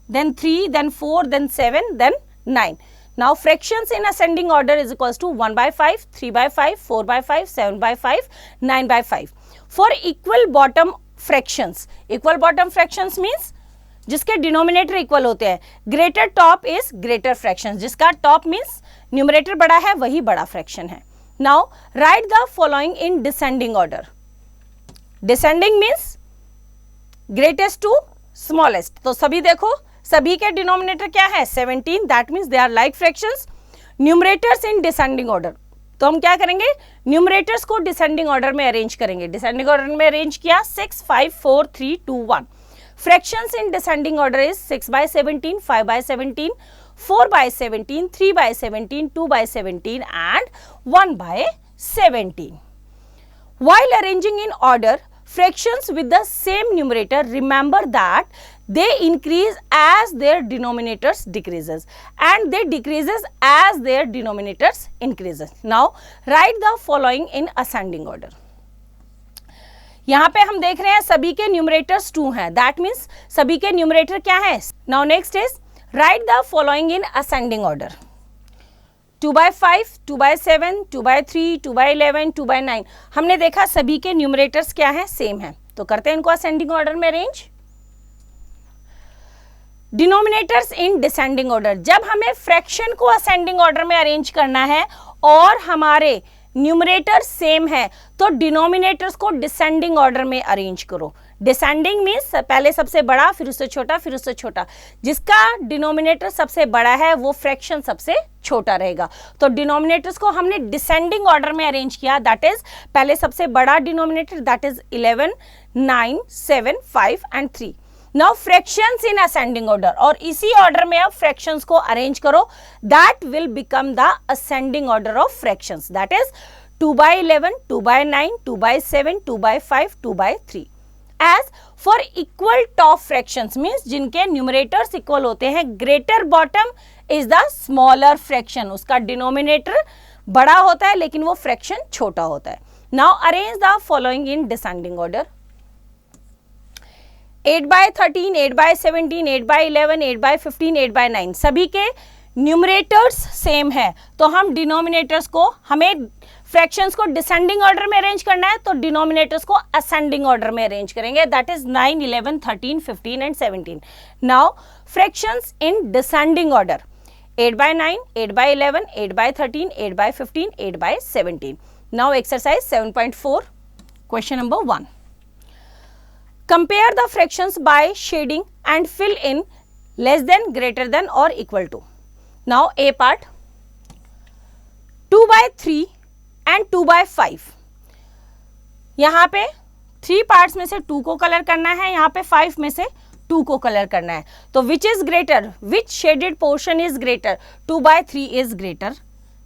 then 3, then 4, then 7, then 9. Now fractions in ascending order is equals to 1 by 5, 3 by 5, 4 by 5, 7 by 5, 9 by 5. For equal bottom fractions, equal bottom fractions means जिसके denominator equal होते हैं, greater top is greater fraction, जिसका top means numerator बड़ा है वही बड़ा fraction है। Now write the following in descending order. Descending means greatest to smallest. तो सभी देखो, सभी के डिनोमिनेटर क्या है, 17, that means they are like fractions. Numerators in descending order, तो हम क्या करेंगे, न्यूमरेटर्स को डिसेंडिंग ऑर्डर में अरेंज करेंगे। डिसेंडिंग ऑर्डर में अरेंज किया, 6, 5, 4, 3, 2, 1। Fractions in descending order is 6 by 17, 5 by 17, 4 by 17, 3 by 17, 2 by 17 and 1 by 17. While arranging in order fractions with the same numerator, remember that they increase as their denominators decreases and they decreases as their denominators increases. Now write the following in ascending order. यहाँ पे हम देख रहे हैं सभी के numerators 2 हैं, that means सभी के न्यूमरेटर क्या है। Now next is right the following in ascending order. 2 by 5, 2 by 7, 2 by 3, 2 by 11, 2 by 9। हमने देखा सभी के न्यूमरेटर्स क्या हैं, सेम है, तो करते हैं इनको असेंडिंग ऑर्डर में अरेंज। डिनोमिनेटर्स इन डिसेंडिंग ऑर्डर, जब हमें फ्रैक्शन को असेंडिंग ऑर्डर में अरेंज करना है और हमारे न्यूमरेटर सेम है तो डिनोमिनेटर्स को डिसेंडिंग ऑर्डर में अरेंज करो। डिसेंडिंग मीन्स पहले सबसे बड़ा, फिर उससे छोटा, फिर उससे छोटा। जिसका डिनोमिनेटर सबसे बड़ा है वो फ्रैक्शन सबसे छोटा रहेगा। तो डिनोमिनेटर्स को हमने डिसेंडिंग ऑर्डर में अरेंज किया, दैट इज पहले सबसे बड़ा denominator that is 11, 9, 7, 5 and 3। Now fractions in ascending order, और इसी ऑर्डर में अब फ्रैक्शंस को अरेंज करो, that will become the ascending order of fractions, that is 2 by 11, 2 by 9, 2 by 7, 2 by 5, 2 by 3। As for equal top fractions means जिनके numerators equal होते हैं, greater bottom is the smaller fraction, उसका denominator बड़ा होता है लेकिन वो फ्रैक्शन छोटा होता है। Now arrange the following in descending order. 8 by 13, 8 by 17, 8 by 11, 8 by 15, 8 by 9। सभी के न्यूमरेटर्स सेम है तो हम डिनोमिनेटर्स को, हमें फ्रैक्शंस को डिसेंडिंग ऑर्डर में अरेंज करना है तो डिनोमिनेटर्स को असेंडिंग ऑर्डर में अरेंज करेंगे, that is 9, 11, 13, 15 and 17। Now fractions in descending order, 8 by 9, 8 by 11, 8 by 13, 8 by 15, 8 by 17। Now exercise 7.4 question number 1। Compare the fractions by shading and fill in less than, greater than or equal to. Now A part, 2 by 3 and 2 by 5। यहाँ पे 3 parts में से 2 को colour करना है, यहाँ पे 5 में से 2 को कलर करना है। तो which is greater, which shaded portion is greater, 2 by 3 is greater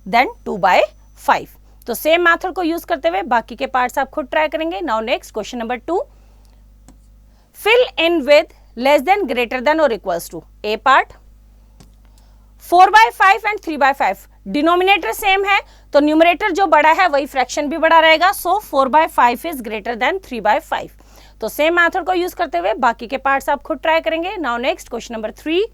than 2 by 5। तो सेम मेथड को यूज करते हुए बाकी के पार्ट्स आप खुद ट्राई करेंगे। Now next question number 2, fill in with less than, greater than or equals to। A part, 4 by 5 and 3 by 5। Denominator same है तो न्यूमरेटर जो बड़ा है वही फ्रैक्शन भी बड़ा रहेगा, सो 4 by 5 is greater then 3 by 5। तो सेम मेथड को यूज करते हुए बाकी के पार्ट्स आप खुद ट्राई करेंगे। Now next question number 3,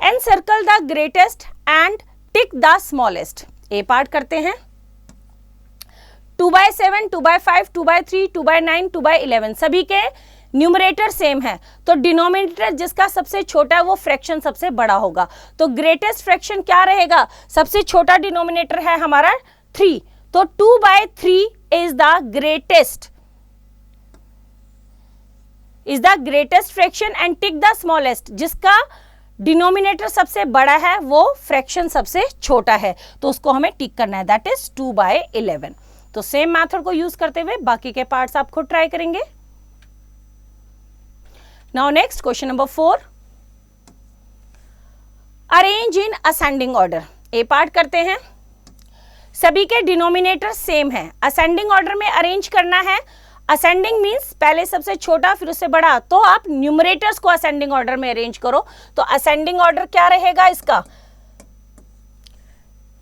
encircle the greatest and tick the smallest. A part करते हैं, 2 by 7, 2 by 5, 2 by 3, 2 by 9, 2 by 11। सभी के न्यूमरेटर सेम है तो डिनोमिनेटर जिसका सबसे छोटा है वो फ्रैक्शन सबसे बड़ा होगा। तो ग्रेटेस्ट फ्रैक्शन क्या रहेगा, सबसे छोटा डिनोमिनेटर है हमारा 3, तो 2 by 3 is the greatest fraction and tick the smallest, जिसका डिनोमिनेटर सबसे बड़ा है वो फ्रैक्शन सबसे छोटा है तो उसको हमें टिक करना है, दैट इज 2 by 11। तो सेम मेथड को यूज करते हुए बाकी के पार्ट्स आप खुद ट्राई करेंगे। Now next question number 4, arrange in ascending order. A part करते हैं, सभी के डिनोमिनेटर सेम है, असेंडिंग ऑर्डर में अरेंज करना है। असेंडिंग मींस पहले सबसे छोटा फिर उससे बड़ा, तो आप न्यूमरेटर्स को असेंडिंग ऑर्डर में अरेंज करो। तो असेंडिंग ऑर्डर क्या रहेगा इसका,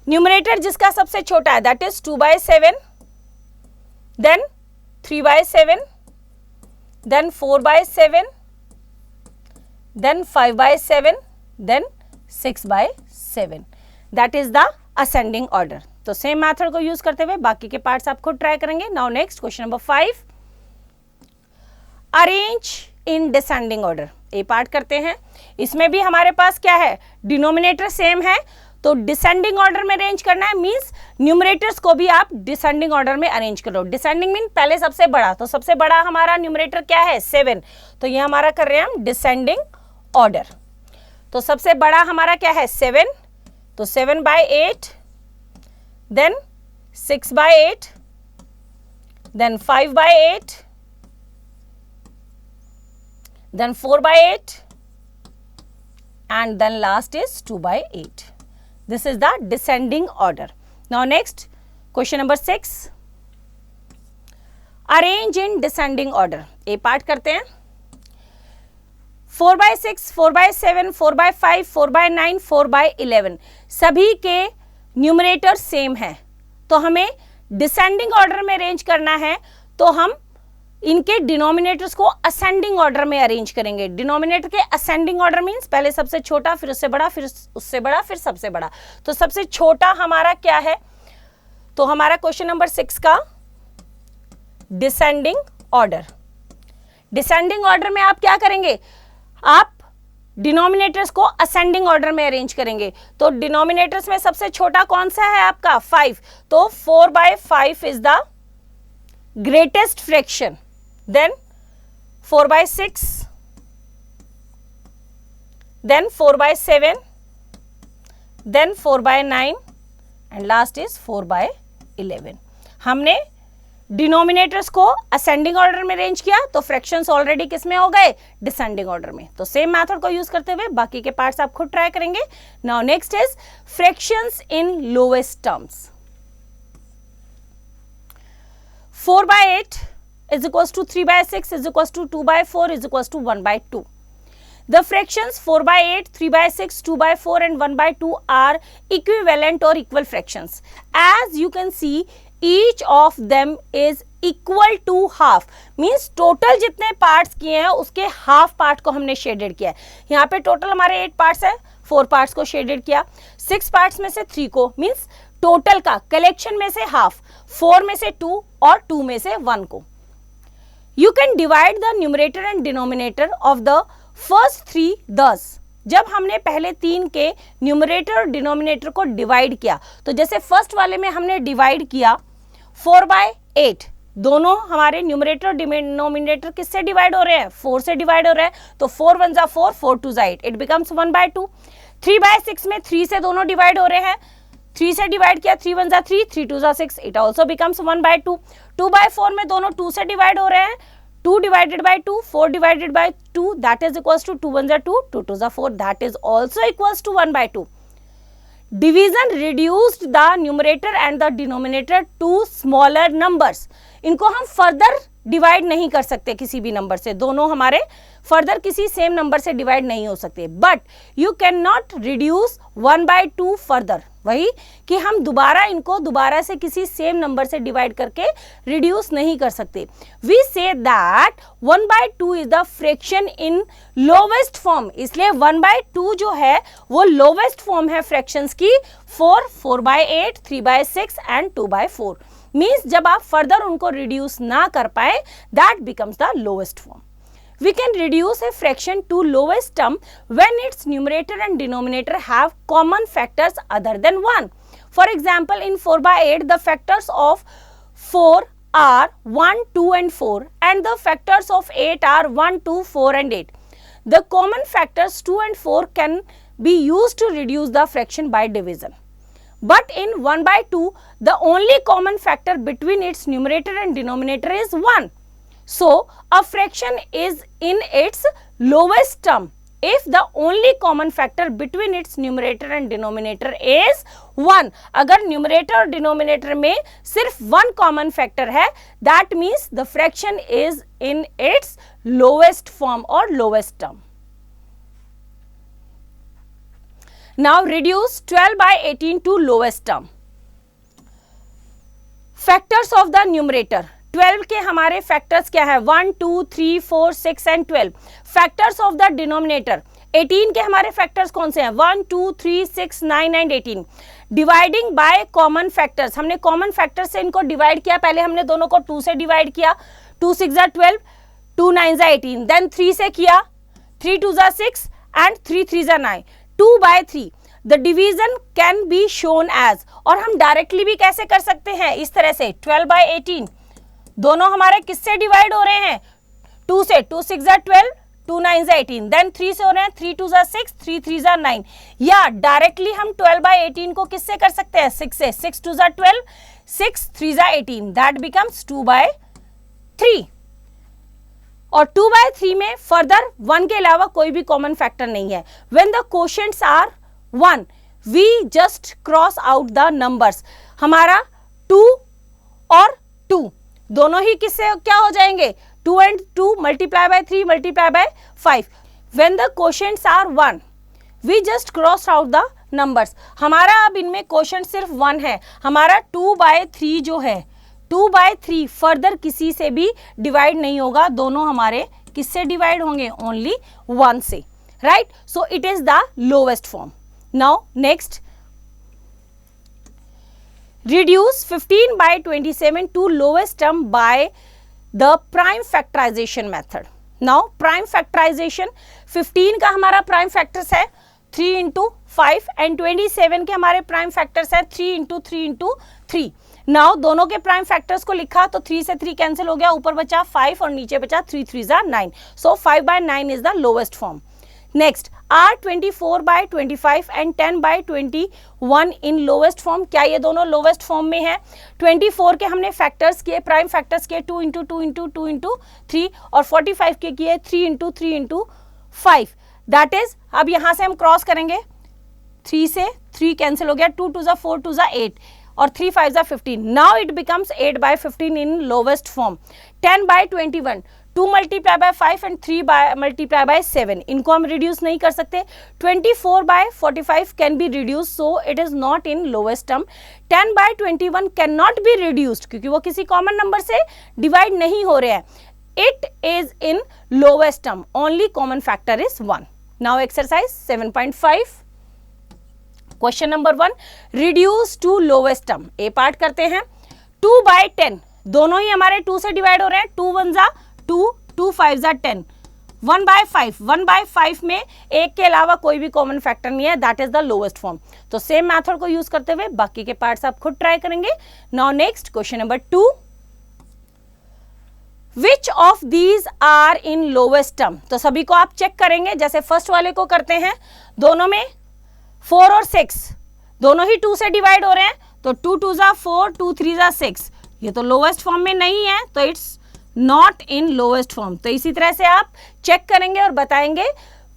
न्यूमरेटर जिसका सबसे छोटा है that is 2/7, then 3/7, then 4/7, then 5/7, then 6/7. That is the ascending order. तो सेम मेथड को यूज करते हुए बाकी के पार्ट्स आप खुद ट्राई करेंगे. Now next question number 5, arrange in descending order. A part करते हैं. इसमें भी हमारे पास क्या है, डिनोमिनेटर सेम है, तो डिसेंडिंग ऑर्डर में अरेंज करना है, मींस न्यूमरेटर्स को भी आप डिसेंडिंग ऑर्डर में अरेंज करो. डिसेंडिंग मीन पहले सबसे बड़ा, तो सबसे बड़ा हमारा न्यूमरेटर क्या है 7, तो ये हमारा कर रहे हैं हम डिसेंडिंग ऑर्डर. तो सबसे बड़ा हमारा क्या है 7, तो 7/8, then 6/8, then 5/8, then 4/8, and then last is 2/8. This is the descending order. Now next question number 6, arrange in descending order. A part करते हैं. 4/6, 4/7, 4/5, 4/9, 4/11 सभी के न्यूमरेटर सेम है, तो हमें डिसेंडिंग ऑर्डर में अरेंज करना है, तो हम इनके डिनोमिनेटर्स को असेंडिंग ऑर्डर में अरेंज करेंगे. डिनोमिनेटर के असेंडिंग ऑर्डर मींस पहले सबसे छोटा, फिर उससे बड़ा, फिर उससे बड़ा, फिर सबसे बड़ा. तो सबसे छोटा हमारा क्या है, तो हमारा क्वेश्चन नंबर 6 का डिसेंडिंग ऑर्डर. डिसेंडिंग ऑर्डर में आप क्या करेंगे, आप डिनोमिनेटर्स को असेंडिंग ऑर्डर में अरेंज करेंगे. तो डिनोमिनेटर्स में सबसे छोटा कौन सा है आपका 5, तो 4/5 is the greatest fraction. then 4/6, then 4/7, then 4/9 and last is 4/11. हमने डिनोमिनेटर्स को असेंडिंग ऑर्डर में अरेंज किया, तो फ्रैक्शंस ऑलरेडी किस में हो गए, डिसेंडिंग ऑर्डर में. तो सेम मेथड को यूज करते हुए बाकी के पार्ट्स आप खुद ट्राई करेंगे. Now next is fractions in lowest terms. 4/8 is equals to 3/6 is equals to 2/4 is equals to 1/2. The fractions 4/8, 3/6, 2/4 and 1/2 are equivalent or equal fractions. As you can see, each of them is equal to half. Means total जितने parts किए हैं उसके half part को हमने shaded किया है. यहाँ पे total हमारे 8 parts है, 4 parts को shaded किया, 6 parts में से 3 को, means total का collection में से half, 4 में से 2 और 2 में से 1 को. You can divide the numerator and denominator of the first 3 thus. जब हमने पहले 3 के न्यूमरेटर और डिनोमिनेटर को डिवाइड किया, तो जैसे फर्स्ट वाले में हमने डिवाइड किया 4/8, दोनों हमारे न्यूमरेटर और डिनोमिनेटर किससे डिवाइड हो रहे हैं, 4 से डिवाइड हो रहे हैं, तो 4 1 जा 4, 4 2 जा 8, इट बिकम्स 1/2. 3/6 में 3 से दोनों डिवाइड हो रहे हैं, 3 से डिवाइड किया, 3 1 जा 3, 3 2 जा 6, इट ऑल्सो बिकम्स 1/2. 2/4 में दोनों 2 से डिवाइड हो रहे हैं, 2 divided by 2, 4 divided by 2, that is equals to 2 1 जा 2, 2 2 जा 4, that is also equals to 1/2. Division reduced the numerator and the denominator to smaller numbers. इनको हम फर्दर डिवाइड नहीं कर सकते किसी भी नंबर से, दोनों हमारे फर्दर किसी सेम नंबर से डिवाइड नहीं हो सकते. But you can not reduce 1/2 further. वही कि हम दोबारा से किसी सेम नंबर से डिवाइड करके रिड्यूस नहीं कर सकते. We say that 1/2 is the fraction in lowest form. इसलिए 1/2 जो है वो लोवेस्ट फॉर्म है फ्रैक्शंस की, 4, 4/8, 3/6 एंड 2/4. मीन्स जब आप फर्दर उनको रिड्यूस ना कर पाए, that becomes the lowest form. We can reduce a fraction to lowest term when its numerator and denominator have common factors other than 1. For example, in 4/8, the factors of 4 are 1, 2 and 4 and the factors of 8 are 1, 2, 4 and 8. The common factors 2 and 4 can be used to reduce the fraction by division. But in 1/2, the only common factor between its numerator and denominator is 1. So, a fraction is in its lowest term if the only common factor between its numerator and denominator is 1. अगर numerator और denominator में सिर्फ 1 common factor है, that means the fraction is in its lowest form or lowest term. Now reduce 12/18 to lowest term. Factors of the numerator. 12 के हमारे factors क्या है? 1, 2, 3, 4, 6 and 12. Factors of the denominator. 18 के हमारे फैक्टर्स कौन से हैं? 1, 2, 3, 6, 9 and 18. Dividing by common factors. हमने कॉमन फैक्टर्स से इनको डिवाइड किया. पहले हमने दोनों को 2 से डिवाइड किया. 2 6 जा 12, 2 9 जा 18. देन 3 से किया. 3 2 जा 6 एंड 3 3 जा 9. 2/3. The division can be shown as. और हम डायरेक्टली भी कैसे कर सकते हैं? इस तरह से 12/18. दोनों हमारे किससे डिवाइड हो रहे हैं? 2 से. 2 6 जा 12, 2 9 जा 18. देन 3 से हो रहे हैं. 3 2 जा 6, 3 3 जा 9. या डायरेक्टली हम 12/18 को किससे कर सकते हैं? 6 से. 6 2 जा 12, 6 3 जा 18. That becomes 2/3. और 2/3 में फर्दर 1 के अलावा कोई भी कॉमन फैक्टर नहीं है. When the quotients are 1, we just cross out the numbers. हमारा 2 और 2 दोनों ही किससे क्या हो जाएंगे? 2 and 2 multiply by 3 multiply by 5. When the quotients are 1, we just cross out the numbers. हमारा अब इनमें क्वोशंट सिर्फ 1 है. हमारा 2/3 जो है, 2/3 फर्दर किसी से भी डिवाइड नहीं होगा. दोनों हमारे किससे डिवाइड होंगे? ओनली 1 से. Right? So it is the lowest form. Now next, reduce 15/27 to lowest term by the prime factorization method. Now prime factorization, 15 का हमारा prime factors है 3 into 5 and 27 के हमारे prime factors है 3 into 3 into 3. Now दोनों के prime factors को लिखा तो 3 से 3 कैंसिल हो गया, ऊपर बचा 5 और नीचे बचा 3 3 जा 9. So 5/9 is the lowest form. Next, are 24/25 and 10/21 in lowest form. क्या ये दोनों लोवेस्ट फॉर्म में है? 24 के हमने फैक्टर्स किए, प्राइम फैक्टर्स किए 2 into 2 into 2 into 3 और 45 के किए 3 into 3 into 5. दैट इज, अब यहां से हम क्रॉस करेंगे. 3 से 3 कैंसिल हो गया, 2 2 जा 4, 2 जा 8 और 3 5 जा 15. Now it becomes 8/15 in lowest form. 10/21, 2 multiply by 5 and 3 multiply by 7. इनको हम रिड्यूस नहीं कर सकते. 24/45 can be reduced, so it is not in lowest term. 10/21 cannot be reduced क्योंकि वो किसी कॉमन नंबर से डिवाइड नहीं हो रहे हैं. It is in lowest term. Only common factor is 1. Now exercise 7.5. Question number 1. Reduce to lowest term. A part करते हैं. 2/10. दोनों ही हमारे 2 से डिवाइड हो रहे हैं. 2 1 जा 2, 2 5 जा 10. 1/5. 1/5 में एक के अलावा कोई भी कॉमन फैक्टर नहीं है. That is the lowest form. तो सेम मेथड को यूज करते हुए बाकी के पार्ट्स आप खुद ट्राई करेंगे. Now next, question number 2. Which of these are in lowest term. तो सभी को आप चेक करेंगे, जैसे फर्स्ट वाले को करते हैं. दोनों में 4 और 6 दोनों ही 2 से डिवाइड हो रहे हैं. तो 2 2 जा 4, 2 3 जा 6. ये तो लोवेस्ट फॉर्म में नहीं है, तो it's not in lowest form. तो इसी तरह से आप चेक करेंगे और बताएंगे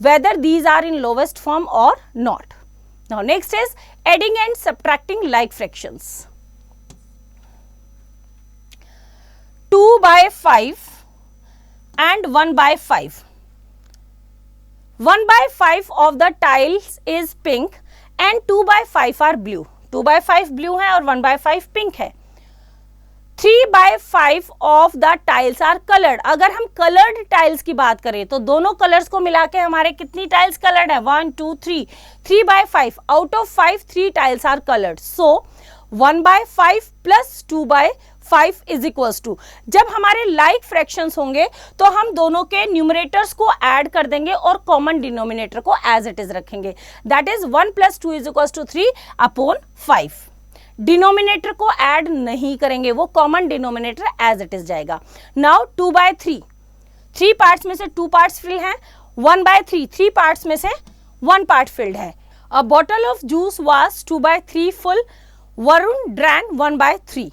whether these are in lowest form और not. Now next is adding and subtracting like fractions. 2/5 and 1/5. 1/5 of the tiles is pink and 2/5 are blue. 2/5 blue है और 1/5 pink है. 3/5 of the tiles are colored. अगर हम colored tiles की बात करें तो दोनों कलर्स को मिला के हमारे कितनी टाइल्स कलर्ड है? 1 2 3. 3/5 out of 5 3 tiles are colored. So 1/5 plus 2/5 is equals to. जब हमारे लाइक फ्रैक्शंस होंगे तो हम दोनों के न्यूमरेटर्स को ऐड कर देंगे और कॉमन डिनोमिनेटर को एज इट इज रखेंगे. That is 1 + 2 = 3/5. डिनोमिनेटर को ऐड नहीं करेंगे, वो common denominator as it is जाएगा. नाउ 2/3. 3 पार्ट्स में से 2 पार्ट्स फिल हैं. 1/3 3 पार्ट्स में से 1 पार्ट फिल्ड है. अ bottle of juice was 2/3 full. Varun drain 1/3.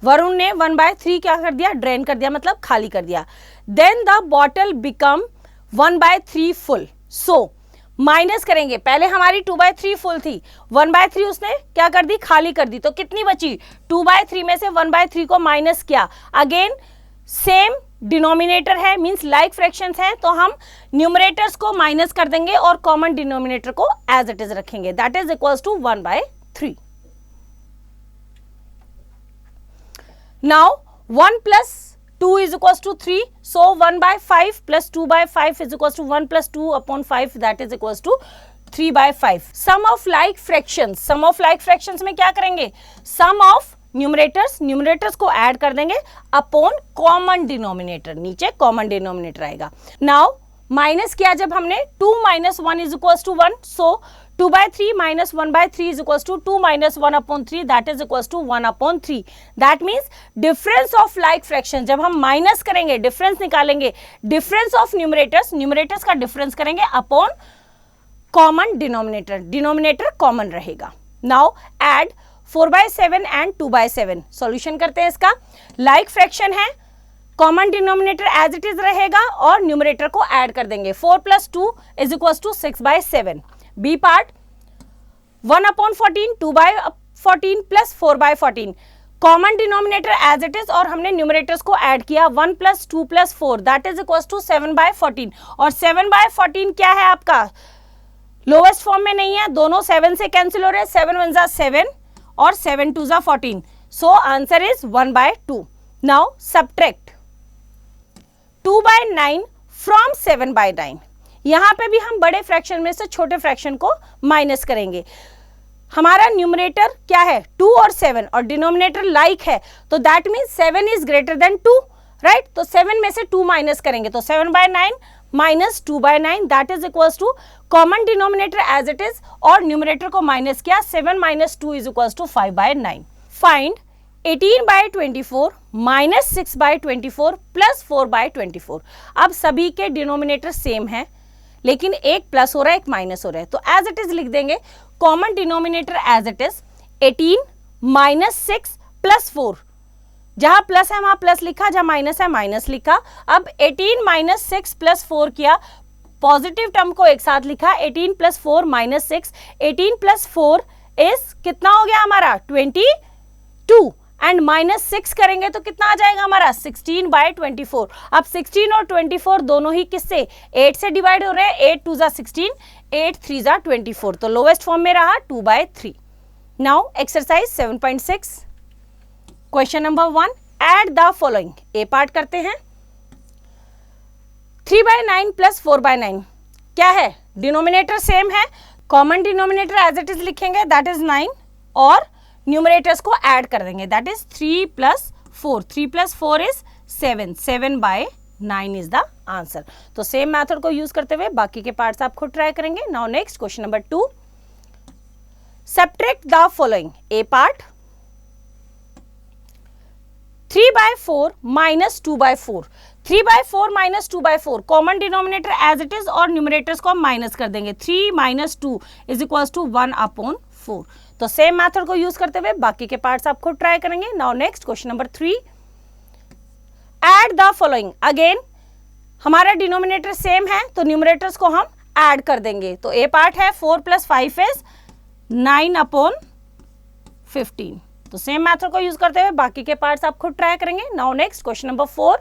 Varun ने 1/3 क्या कर दिया? ड्रेन कर दिया, मतलब खाली कर दिया. Then the bottle become 1/3 full. So minus करेंगे. पहले हमारी 2/3 फुल थी, 1/3 उसने क्या कर दी? खाली कर दी. तो कितनी बची? 2/3 में से 1/3 को माइनस किया. अगेन सेम डिनोमिनेटर है मींस लाइक फ्रैक्शंस है, तो हम न्यूमरेटर्स को माइनस कर देंगे और कॉमन डिनोमिनेटर को एज इट इज रखेंगे, that is equals to 1/3. Now 1 plus 2 is equals to 3, so 1/5 plus 2/5 is equals to 1 plus 2 upon 5, that is equals to 3/5. sum of like fractions में क्या करेंगे, sum of numerators को add कर देंगे upon common denominator, नीचे common denominator आएगा. Now minus किया जब हमने 2 minus 1 is equals to 1, so 2/3 minus 1/3 is equals to 2 minus 1 upon 3, that is equals to 1 upon 3. That means difference of like fraction, जब हम माइनस करेंगे डिफरेंस निकालेंगे, difference of numerators का difference करेंगे अपॉन कॉमन डिनोमिनेटर कॉमन रहेगा. Now add 4/7 and 2/7, solution करते हैं इसका. लाइक फ्रैक्शन है, common denominator as it is रहेगा और न्यूमरेटर को ऐड कर देंगे. 4 plus 2 is equals to 6/7. B part 1/14, 2/14 plus 4/14, common denominator as it is और हमने न्यूमरेटर्स को ऐड किया. 1 plus 2 plus 4 that is equals to 7/14. और 7/14 क्या है आपका, लोवेस्ट फॉर्म में नहीं है, दोनों 7 से कैंसिल हो रहे हैं. 7 1 जा 7 और 7 2 जा 14, so answer is 1/2. Now subtract 2/9 from 7/9. यहां पे भी हम बड़े फ्रैक्शन में से छोटे फ्रैक्शन को माइनस करेंगे. हमारा न्यूमरेटर क्या है 2 और 7 और डिनोमिनेटर लाइक है, तो that means 7 is greater than 2, right. तो 7 में से 2 माइनस करेंगे, तो 7/9 minus 2/9 that is equals to common denominator as it is और न्यूमरेटर को माइनस किया. 7 minus 2 is equals to 5/9. Find 18/24 minus 6/24 plus 4/24. अब सभी के डिनोमिनेटर सेम है, लेकिन एक प्लस हो रहा है एक माइनस हो रहा है, तो एज इट इज लिख देंगे. Common denominator as it is 18 minus 6 plus 4, जहां प्लस है वहां प्लस लिखा, जहां माइनस है माइनस लिखा. अब 18 माइनस 6 प्लस 4 किया, पॉजिटिव टर्म को एक साथ लिखा. 18 प्लस 4 माइनस 6, 18 प्लस 4 इज कितना हो गया हमारा 22 एंड माइनस 6 करेंगे तो कितना आ जाएगा हमारा 16/24. अब 16 और 24 दोनों ही किससे 8 से डिवाइड हो रहे हैं. 8 2 जा 16, 8 3 जा 24, तो लोवेस्ट फॉर्म में रहा 2/3. Now exercise 7.6 question number 1, add the following. A part करते हैं. 3/9 प्लस 4/9 क्या है, डिनोमिनेटर सेम है, common denominator as it is लिखेंगे दैट इज 9 और न्यूमरेटर्स को ऐड कर देंगे that is 3 plus 4. 3 plus 4 is 7. 7/9 is the answer. तो सेम मेथड को यूज करते हुए बाकी के पार्ट्स आप खुद ट्राई करेंगे. Now next question number 2, subtract the following. A part 3/4 minus 2/4. 3/4 minus 2/4, common denominator as it is और न्यूमरेटर्स को हम माइनस कर देंगे. 3 minus 2 is equals to 1/4. तो सेम मेथड को यूज करते हुए बाकी के पार्ट्स आप खुद ट्राई करेंगे. Now next question number 3, add the following. Again हमारा डिनोमिनेटर सेम है तो न्यूमरेटर्स को हम ऐड कर देंगे. तो ए पार्ट है 4 plus 5 is 9/15. तो सेम मेथड को यूज करते हुए बाकी के पार्ट्स आप खुद ट्राई करेंगे. Now next question number 4,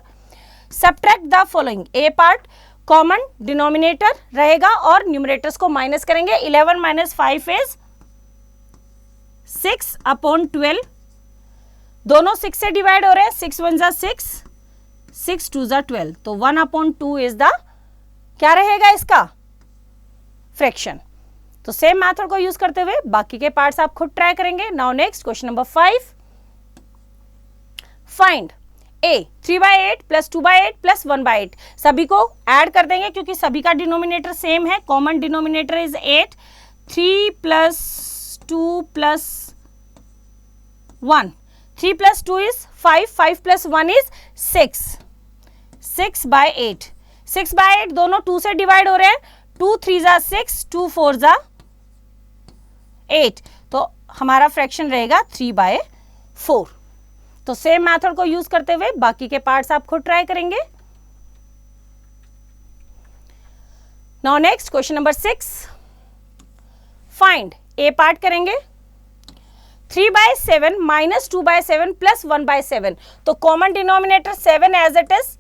subtract the following. A part common denominator रहेगा और न्यूमरेटर्स को माइनस करेंगे. 11 minus 5 is 6/12. दोनों 6 से डिवाइड हो रहे हैं. 6 1 जा 6, 6 2 जा 12, तो 1/2 इज द क्या रहेगा इसका फ्रैक्शन. तो सेम मेथड को यूज करते हुए बाकी के पार्ट्स आप खुद ट्राई करेंगे. Now next question number 5, find A. 3/8 plus 2/8 plus 1/8 सभी को ऐड कर देंगे क्योंकि सभी का डिनोमिनेटर सेम है. Common denominator is 8. 3 plus 2 plus 1. 3 plus 2 is 5. 5 plus 1 is 6. 6/8. 6/8 दोनों 2 से डिवाइड हो रहे हैं. 2 3 जा 6, 2 4 जा 8, तो हमारा फ्रैक्शन रहेगा 3/4. तो सेम मेथड को यूज करते हुए बाकी के पार्ट्स आप खुद ट्राई करेंगे. Now next question number 6, find. A part करेंगे. 3/7 माइनस 2/7 प्लस 1/7, तो common denominator 7 as it is.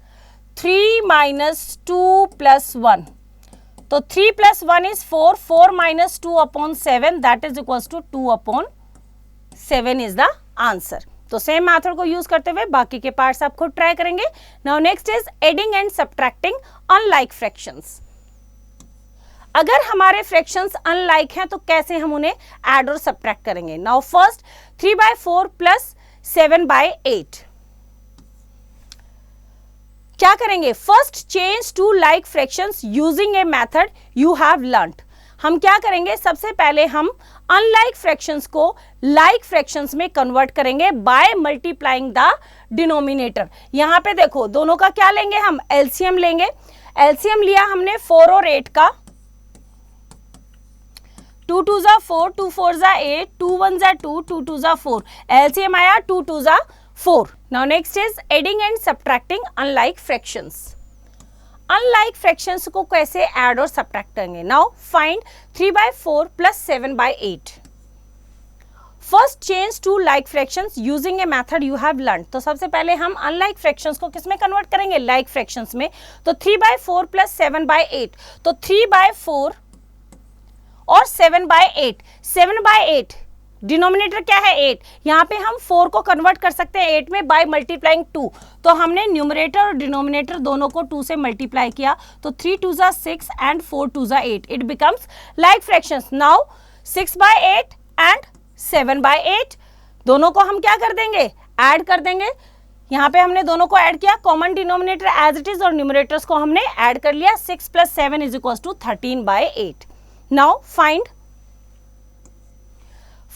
3 minus 2 plus 1. तो 3 plus 1 is 4. 4 minus 2 upon 7, that is equals to 2 upon 7 is the answer. तो सेम मेथड को use करते हुए बाकी के parts आप खुद ट्राई करेंगे. Now next is adding and subtracting unlike fractions. अगर हमारे फ्रैक्शंस अनलाइक हैं तो कैसे हम उन्हें ऐड और सब्ट्रैक्ट करेंगे. Now first 3/4 plus 7/8. क्या करेंगे. First change to like fractions using a method you have learned. हम क्या करेंगे, सबसे पहले हम अनलाइक फ्रैक्शंस को लाइक फ्रैक्शंस में कन्वर्ट करेंगे बाय मल्टीप्लाइंग द डिनोमिनेटर. यहां पे देखो दोनों का क्या लेंगे, हम एलसीएम लेंगे. एलसीएम लिया हमने 4 और 8 का. 2 2 जा 4, 2 4 जा 8, 2 1 जा 2, 2 2 जा 4. एलसीएम आया 2 2 जा 4. Now next is adding and subtracting unlike fractions. Unlike fractions को कैसे ऐड और सब्ट्रैक्ट करेंगे. Now find 3/4 plus 7/8. First change to like fractions using a method you have learn. तो सबसे पहले हम अनलाइक फ्रैक्शंस को किस में कन्वर्ट करेंगे, लाइक फ्रैक्शंस में. तो 3/4 प्लस 7/8. तो 3/4 और 7/8. 7/8 डिनोमिनेटर क्या है 8. यहाँ पे हम 4 को कन्वर्ट कर सकते हैं 8 में बाय मल्टीप्लाइंग 2. तो हमने न्यूमरेटर और डिनोमिनेटर दोनों को 2 से मल्टीप्लाई किया. तो 3 2 जा 6 एंड 4 2 जा 8. It becomes like fractions. Now 6/8 and 7/8 दोनों को हम क्या कर देंगे, ऐड कर देंगे. यहाँ पे हमने दोनों को ऐड किया, common denominator as it is और न्यूमरेटर्स को हमने ऐड कर लिया. 6 plus 7 is equal to 13/8. Now find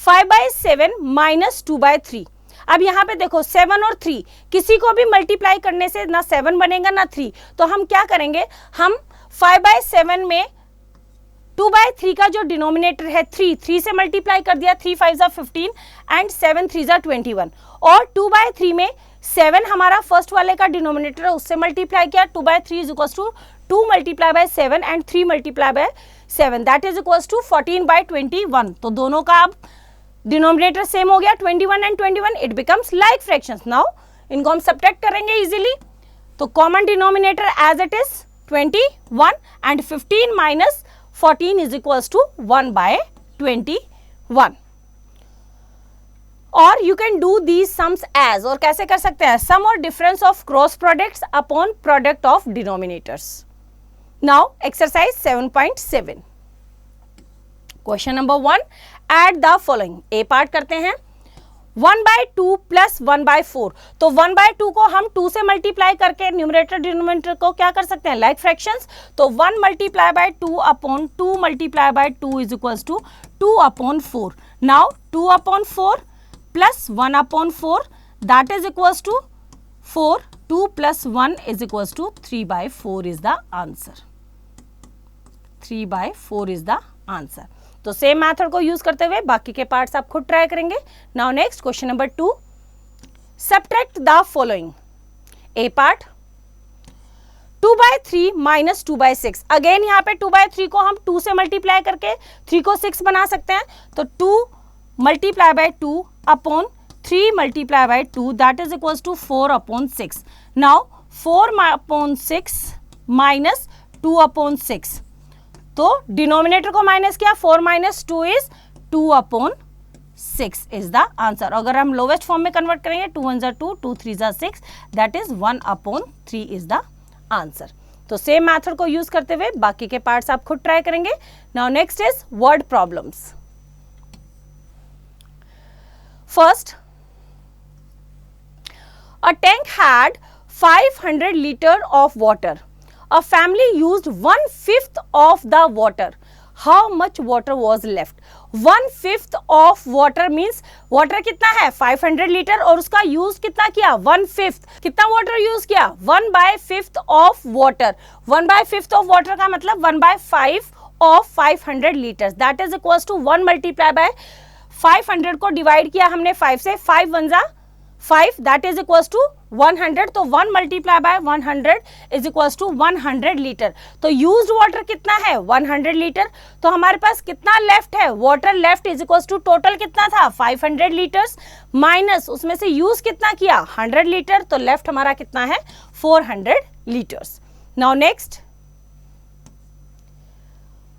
5/7 minus 2/3. अब यहाँ पे देखो 7 और 3 किसी को भी मल्टीप्लाई करने से ना 7 बनेगा ना 3. तो हम क्या करेंगे, हम 5/7 में 2/3 का जो डिनोमिनेटर है 3 से मल्टीप्लाई कर दिया. 3 5 जा 15 एंड 7 3 जा 21. और 2/3 में 7 हमारा फर्स्ट वाले का डिनोमिनेटर है उससे मल्टीप्लाई किया. 2/3 is equal to 2 multiply by 7 and 3 multiply by 7, that is equal to 14/21. तो दोनों का अब डिनोमिनेटर सेम हो गया 21 and 21. It becomes like fractions. Now इनको हम सब्ट्रैक्ट करेंगे इजीली. तो common denominator as it is 21 and 15 minus 14 is equals to 1/21. और you can do these sums as, और कैसे कर सकते हैं, सम और difference of cross products upon product of denominators. Now exercise 7.7. Question number 1, add the following. A part करते हैं. 1/2 plus 1/4. तो 1/2 को हम 2 से मल्टीप्लाई करके न्यूमरेटर डिनोमिनेटर को क्या कर सकते हैं, लाइक फ्रैक्शंस. तो 1 multiply by 2 upon 2 multiply by 2 is equals to 2/4. Now 2/4 plus 1/4 that is equals to 4. 2 plus 1 is equals to 3/4 is the answer. 3/4 is the answer. तो सेम मेथड को use करते हुए बाकी के पार्ट्स आप खुद ट्राई करेंगे. Now next question number 2, subtract the following. A part 2/3 minus 2/6. Again यहाँ पे 2/3 को हम 2 से मल्टीप्लाई करके 3 को 6 बना सकते हैं. तो 2 multiply by 2 upon 3 multiply by 2 that is equals to 4/6. Now 4/6 minus 2/6. तो डिनोमिनेटर को माइनस किया, 4 minus 2 is 2/6 is the answer. अगर हम लोवेस्ट फॉर्म में कन्वर्ट करेंगे 2 1 जा 2, 2 3 जा 6, that is 1/3 is the answer. तो सेम मेथड को यूज करते हुए बाकी के पार्ट्स आप खुद ट्राई करेंगे. Now next is word problems. First, a tank had 500 liter of water. A family used 1/5 of the water. How much water was left? 1/5 of water means water कितना है 500 लीटर और उसका यूज कितना किया 1/5. कितना वाटर यूज किया 1/5 of water. 1/5 of water का मतलब 1/5 of 500 litre. That is equals to 1 multiply by 500 को डिवाइड किया हमने 5 से. 5 1 जा 5 दैट इज इक्वल्स टू 100. तो 1 multiply by 100 is equals to 100 litre. तो यूज्ड वाटर कितना है 100 लीटर. तो हमारे पास कितना लेफ्ट है, water left is equals to total कितना था 500 लीटर्स माइनस उसमें से यूज कितना किया 100 लीटर. तो लेफ्ट हमारा कितना है 400 liters. Now next,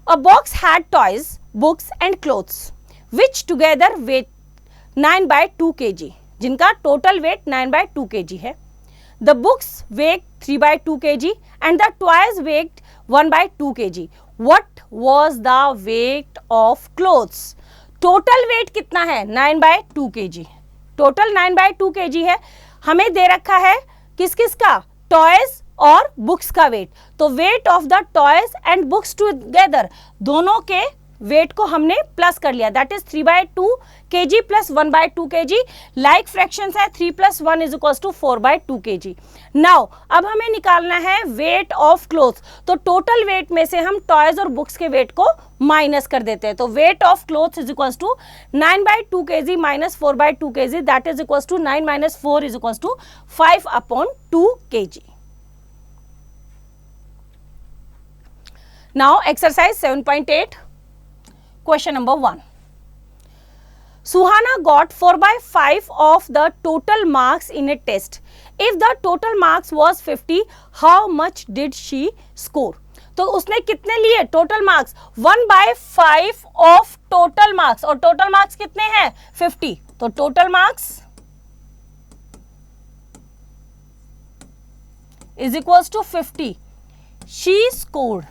a box had toys, books and clothes which together weighed 9 by 2 kg, जिनका total weight 9 by 2 kg है. The books weighed 3 by 2 kg and the toys weighed 1 by 2 kg. What was the weight of clothes? Total weight कितना है? 9 by 2 kg. Total 9 by 2 kg है. हमें दे रखा है किस किस का? टॉयज और बुक्स का वेट. तो weight of the toys and books together, दोनों के वेट को हमने प्लस कर लिया. That is 3 by 2 kg plus 1 by 2 kg. Like fractions है, 3 plus 1 is equals to 4 by 2 kg. Now अब हमें निकालना है वेट ऑफ क्लोथ्स. तो टोटल वेट में से हम टॉयज और बुक्स के वेट को माइनस कर देते हैं. तो weight of clothes is equals to 9 by 2 kg minus 4 by 2 kg. That is equals to 9 minus 4 is equals to 5 upon 2 kg. Now exercise 7.8. Question number 1. Suhana got 4 by 5 of the total marks in a test. If the total marks was 50, how much did she score? तो उसने कितने लिए total marks? 1 by 5 of total marks, और total marks कितने हैं? 50. तो total marks is equals to 50. She scored,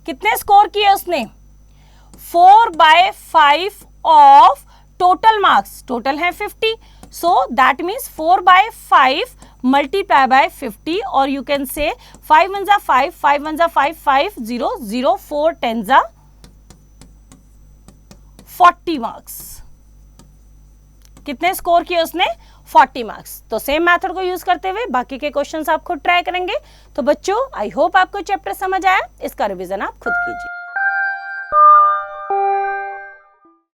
कितने score किए उसने? 4 by 5 of total marks. Total है 50. So that means 4 by 5 multiply by 50, और यू कैन से 5 1 जा 5, 5 1 जा 5, 5 0 0 4 10 जा 40 मार्क्स. कितने स्कोर किए उसने? 40 मार्क्स. तो सेम मेथड को यूज करते हुए बाकी के क्वेश्चंस आप खुद ट्राई करेंगे. तो बच्चों, आई होप आपको चैप्टर समझ आया. इसका रिवीजन आप खुद कीजिए.